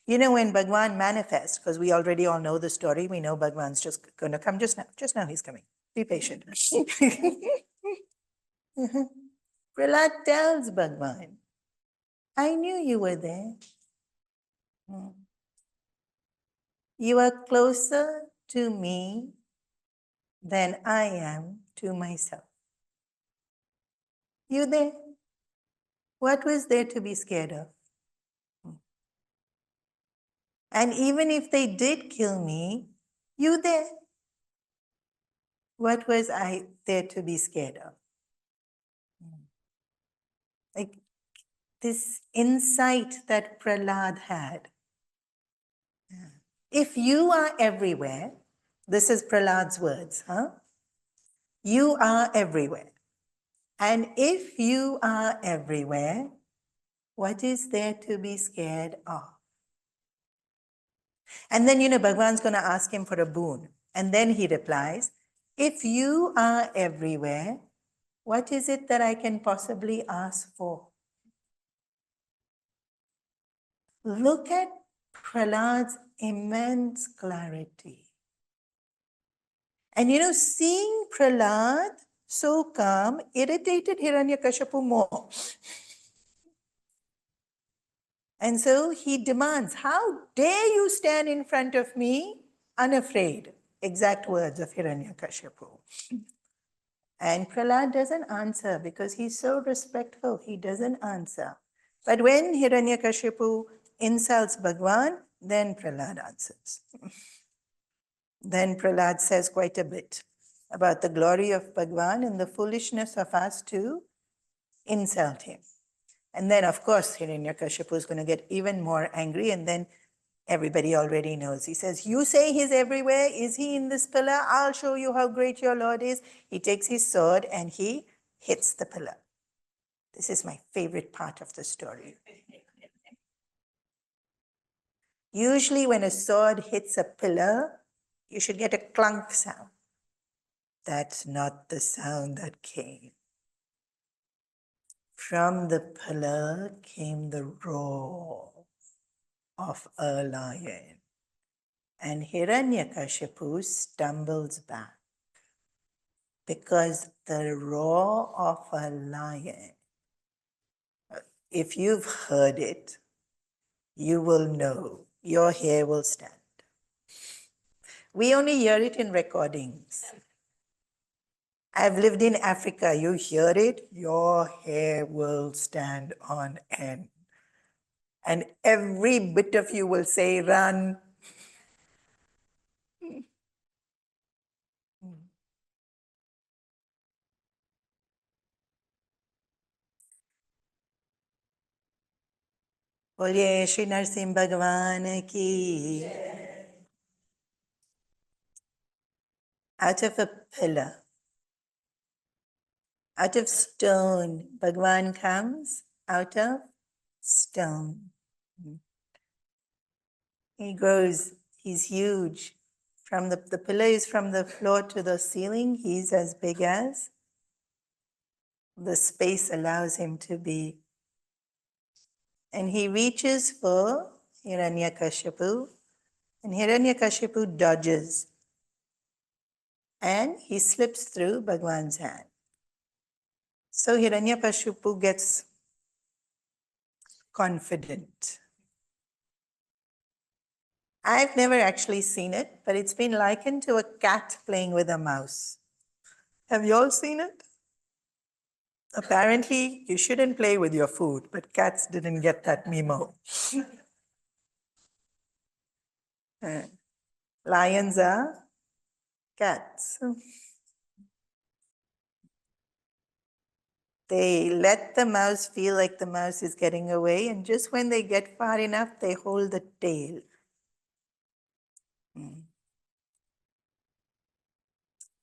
You know, when Bhagavan manifests, because we already all know the story, we know Bhagavan's just going to come just now he's coming. Be patient. Prahlad tells Bhagavan, I knew you were there. You are closer to me than I am to myself. You there? What was there to be scared of? And even if they did kill me, you there? What was I there to be scared of? Like this insight that Prahlad had. If you are everywhere, this is Prahlad's words, You are everywhere. And if you are everywhere, what is there to be scared of? And then, Bhagavan's going to ask him for a boon. And then he replies, if you are everywhere, what is it that I can possibly ask for? Look at Prahlad's immense clarity. And seeing Prahlad so calm irritated Hiranyakashipu more. And so he demands, how dare you stand in front of me unafraid? Exact words of Hiranyakashipu. And Prahlad doesn't answer because he's so respectful. He doesn't answer. But when Hiranyakashipu insults Bhagavan, then Prahlad answers. Then Prahlad says quite a bit about the glory of Bhagavan and the foolishness of us to insult him. And then, of course, Hiranyakashipu is going to get even more angry, and then Everybody already knows. He says, you say he's everywhere. Is he in this pillar? I'll show you how great your Lord is. He takes his sword and he hits the pillar. This is my favorite part of the story. Usually when a sword hits a pillar, you should get a clunk sound. That's not the sound that came. From the pillar came the roar of a lion. And Hiranyakashipu stumbles back because the roar of a lion, if you've heard it, you will know, your hair will stand. We only hear it in recordings. I've lived in Africa. You hear it, your hair will stand on end. And every bit of you will say, run. Bolye Shri Narsimha Bhagavan ki. Out of a pillar, out of stone, Bhagavan comes out of stone. He grows, he's huge. From the pillar is from the floor to the ceiling. He's as big as the space allows him to be. And he reaches for Hiranyakashipu, and Hiranyakashipu dodges. And he slips through Bhagavan's hand. So Hiranyakashipu gets confident. I've never actually seen it, but it's been likened to a cat playing with a mouse. Have you all seen it? Apparently, you shouldn't play with your food, but cats didn't get that memo. Lions are cats. They let the mouse feel like the mouse is getting away, and just when they get far enough, they hold the tail.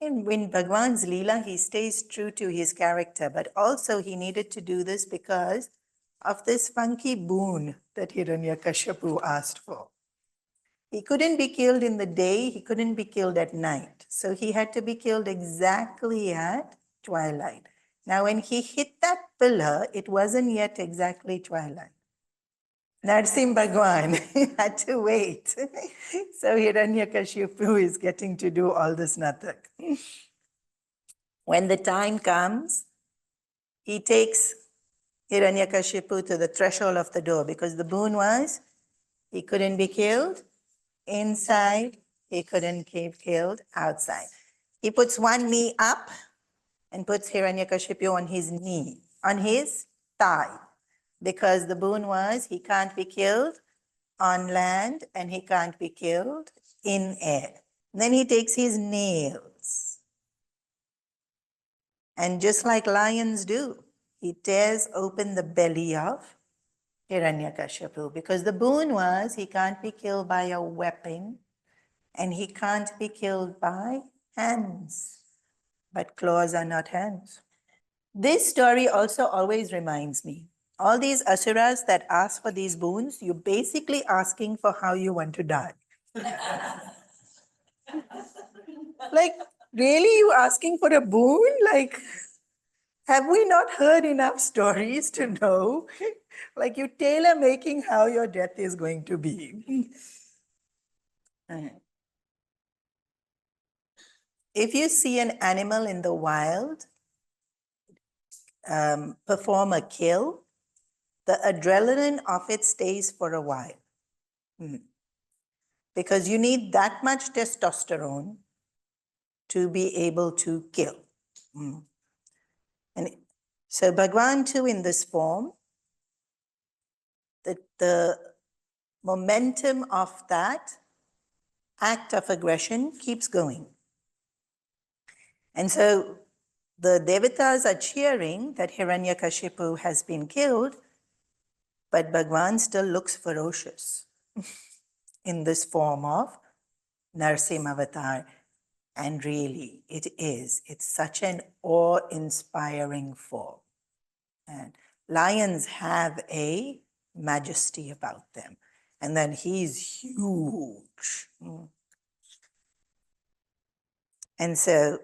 In Bhagavan's Leela, he stays true to his character, but also he needed to do this because of this funky boon that Hiranyakashipu asked for. He couldn't be killed in the day, he couldn't be killed at night. So he had to be killed exactly at twilight. Now, when he hit that pillar, it wasn't yet exactly twilight. Narsim Bhagwan had to wait. So Hiranyakashipu is getting to do all this natak. When the time comes, he takes Hiranyakashipu to the threshold of the door because the boon was he couldn't be killed inside, he couldn't be killed outside. He puts one knee up and puts Hiranyakashipu on his knee, on his thigh, because the boon was he can't be killed on land and he can't be killed in air. Then he takes his nails, and just like lions do, he tears open the belly of Hiranyakashipu, because the boon was he can't be killed by a weapon and he can't be killed by hands. But claws are not hands. This story also always reminds me, all these asuras that ask for these boons, you're basically asking for how you want to die. Like, really, you asking for a boon? Like, have we not heard enough stories to know? Like, you tailor making how your death is going to be. If you see an animal in the wild perform a kill, the adrenaline of it stays for a while. Because you need that much testosterone to be able to kill. And so Bhagavan too in this form, the momentum of that act of aggression keeps going. And so the devatas are cheering that Hiranyakashipu has been killed, but Bhagavan still looks ferocious. in this form of Narasimha Avatar. And really, it is. It's such an awe-inspiring form. And lions have a majesty about them. And then he's huge. And so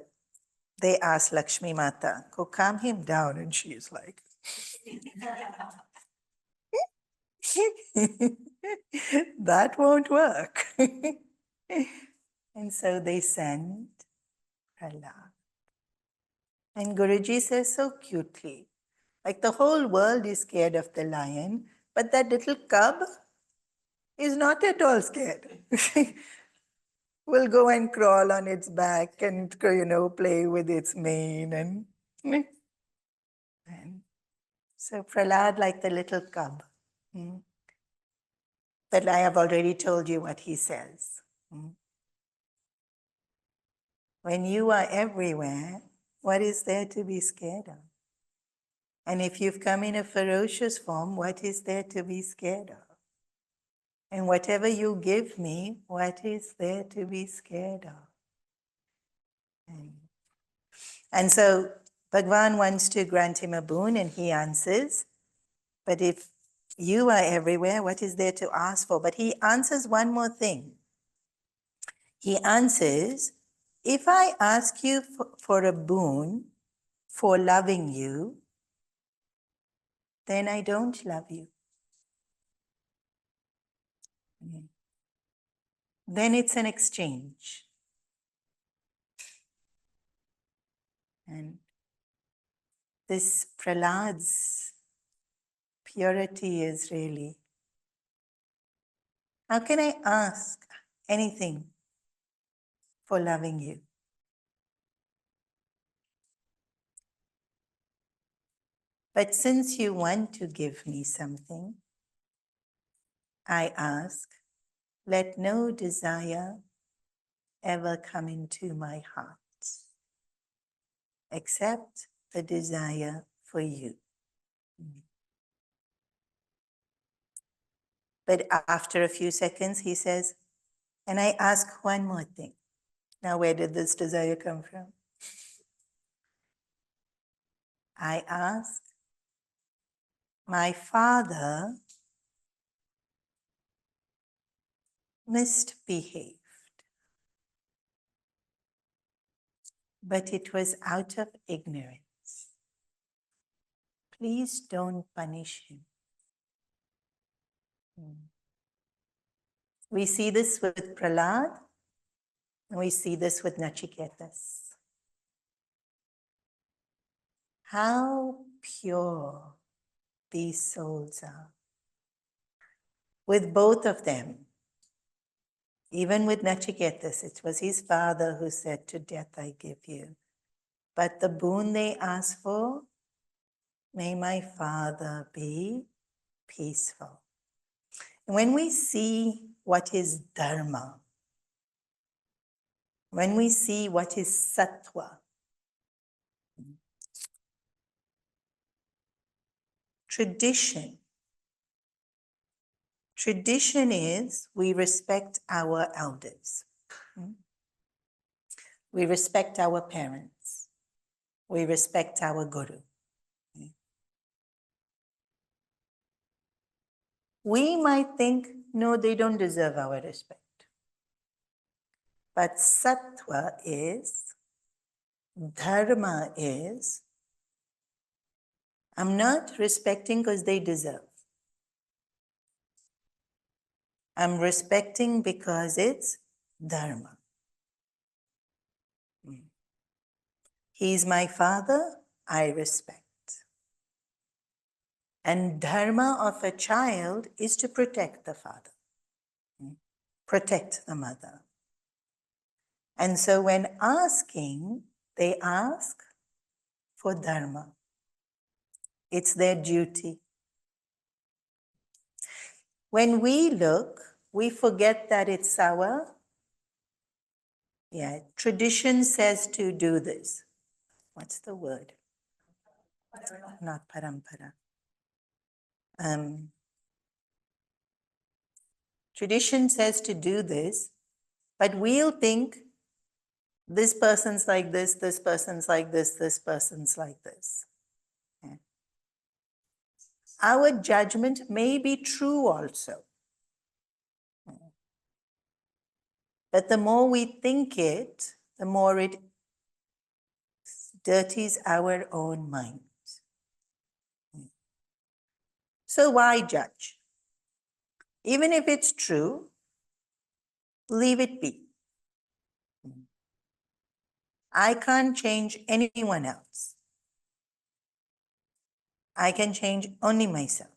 they asked Lakshmi Mata, go calm him down. And she's like, that won't work. And so they sent Prahlad. And Guruji says so cutely, like the whole world is scared of the lion, but that little cub is not at all scared. Will go and crawl on its back and, play with its mane. And so Prahlad, like the little cub. But I have already told you what he says. When you are everywhere, what is there to be scared of? And if you've come in a ferocious form, what is there to be scared of? And whatever you give me, what is there to be scared of? And so Bhagavan wants to grant him a boon, and he answers, but if you are everywhere, what is there to ask for? But he answers one more thing. He answers, if I ask you for a boon for loving you, then I don't love you. Then it's an exchange. And this Prahlad's purity is really, how can I ask anything for loving you? But since you want to give me something, I ask, let no desire ever come into my heart except the desire for you. But after a few seconds, he says, and I ask one more thing. Now, where did this desire come from? I ask, my father misbehaved, but it was out of ignorance. Please don't punish him. We see this with Prahlad, and we see this with Nachiketas. How pure these souls are. With both of them, even with Nachiketas, it was his father who said, to death I give you. But the boon they asked for, may my father be peaceful. When we see what is dharma, when we see what is sattva, tradition is we respect our elders. We respect our parents. We respect our guru. We might think, no, they don't deserve our respect. But sattva is, dharma is, I'm not respecting because they deserve. I'm respecting because it's dharma. He's my father, I respect. And dharma of a child is to protect the father, protect the mother. And so when asking, they ask for dharma. It's their duty. When we look, we forget that it's our, tradition says to do this. What's the word? Not parampara. Tradition says to do this, but we'll think this person's like this person's like this person's like this. Yeah. Our judgment may be true also. But the more we think it, the more it dirties our own minds. So why judge? Even if it's true, leave it be. I can't change anyone else. I can change only myself.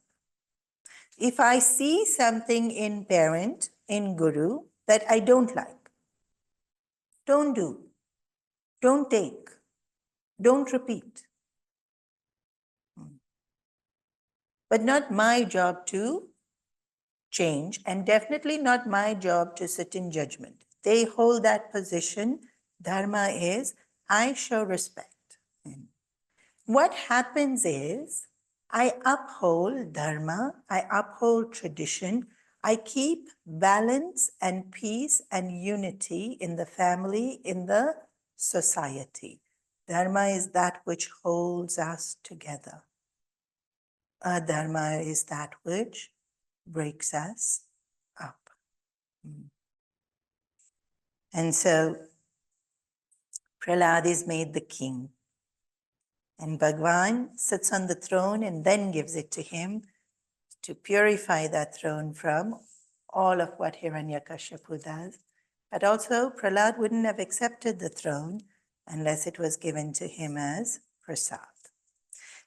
If I see something in parent, in guru, that I don't like, don't do, don't take, don't repeat. But not my job to change, and definitely not my job to sit in judgment. They hold that position. Dharma is, I show respect. What happens is, I uphold dharma, I uphold tradition, I keep balance and peace and unity in the family, in the society. Dharma is that which holds us together. Adharma is that which breaks us up. And so Prahlad is made the king. And Bhagavan sits on the throne and then gives it to him to purify that throne from all of what Hiranyakashipu does. But also, Prahlad wouldn't have accepted the throne unless it was given to him as prasad.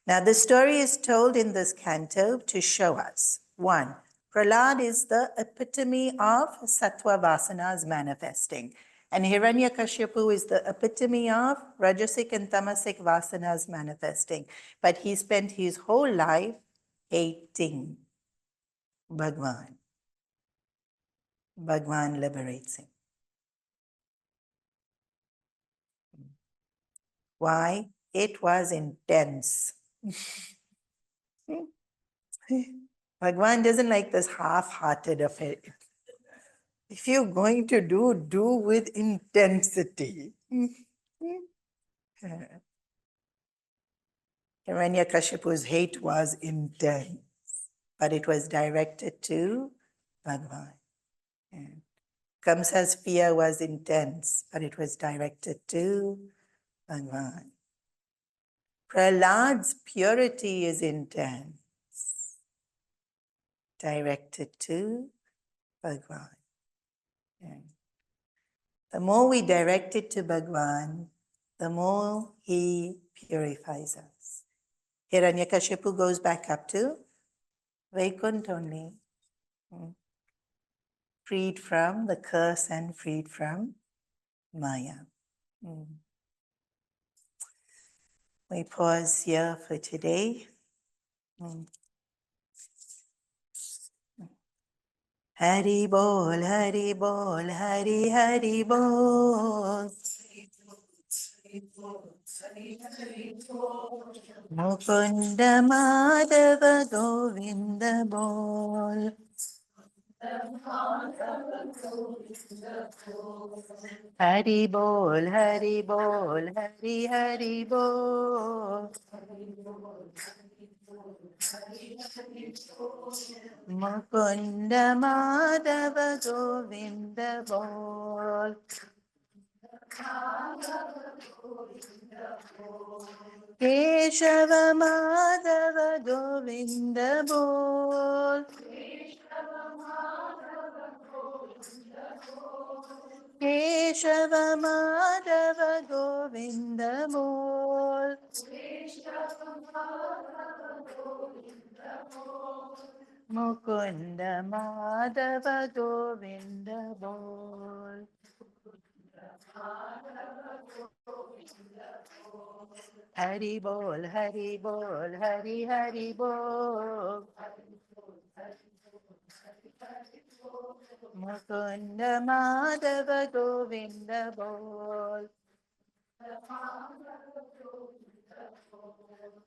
Now, the story is told in this canto to show us, one, Prahlad is the epitome of sattva vasanas manifesting. And Hiranyakashipu is the epitome of rajasic and tamasic vasanas manifesting. But he spent his whole life hating Bhagavan. Bhagavan liberates him. Why? It was intense. Bhagavan doesn't like this half-hearted affair. If you're going to do with intensity. Hiranyakashipu's hate was intense, but it was directed to Bhagavan. Kamsa's fear was intense, but it was directed to Bhagavan. Prahlad's purity is intense, directed to Bhagavan. The more we direct it to Bhagavan, the more he purifies us. Hiranyakashipu goes back up to Vaikuntha only, freed from the curse and freed from Maya. We pause here for today. Hari bol, hari bol, hari hari bol. Mukunda Madhava Govinda bol. Hari bol, hari bol, hari hari bol. Mukunda Madhava Govinda bol. Keshava Madhava Govinda bol. Keshava Madhava Govinda bol. Mukunda Madhava Govinda bol. Hari bol, hari bol, hari hari bol. Mukunda Madhava Govinda bol.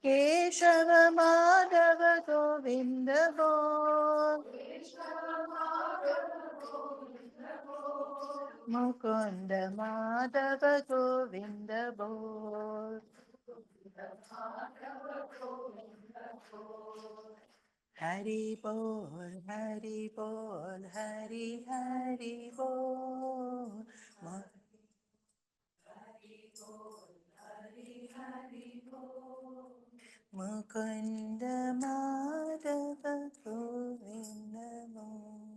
Keshava Madhava Govinda bol. Mukunda Madhava Govinda Bol. Hari Bol, Hari Bol, Hari Hari Bol. Mukunda Madhava Govinda Bol.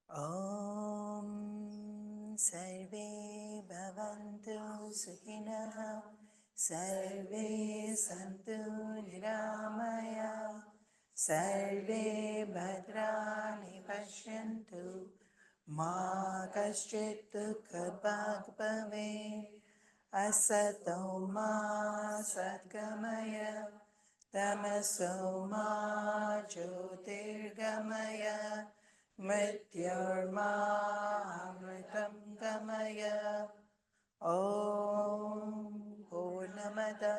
Om Sarve Bhavantu Sukhinah Sarve Santu Niramaya Sarve Bhadrani Pashyantu Ma Kaschit Dukhabhag Bhavet Asato Ma Satgamaya Tamaso Ma Jyotirgamaya Mrityurmamritam Gamaya Om Purnamada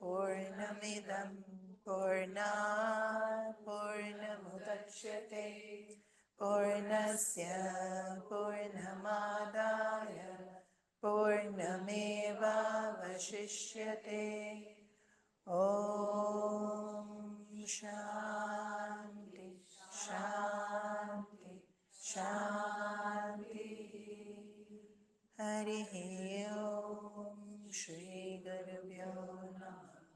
Purnamidam Purnat Purnamudachyate Purnasya Purnamadaya Purnameva Vashishyate Om Shanti Shanti Shanti Hari Om Shri Gurubhyo Namaha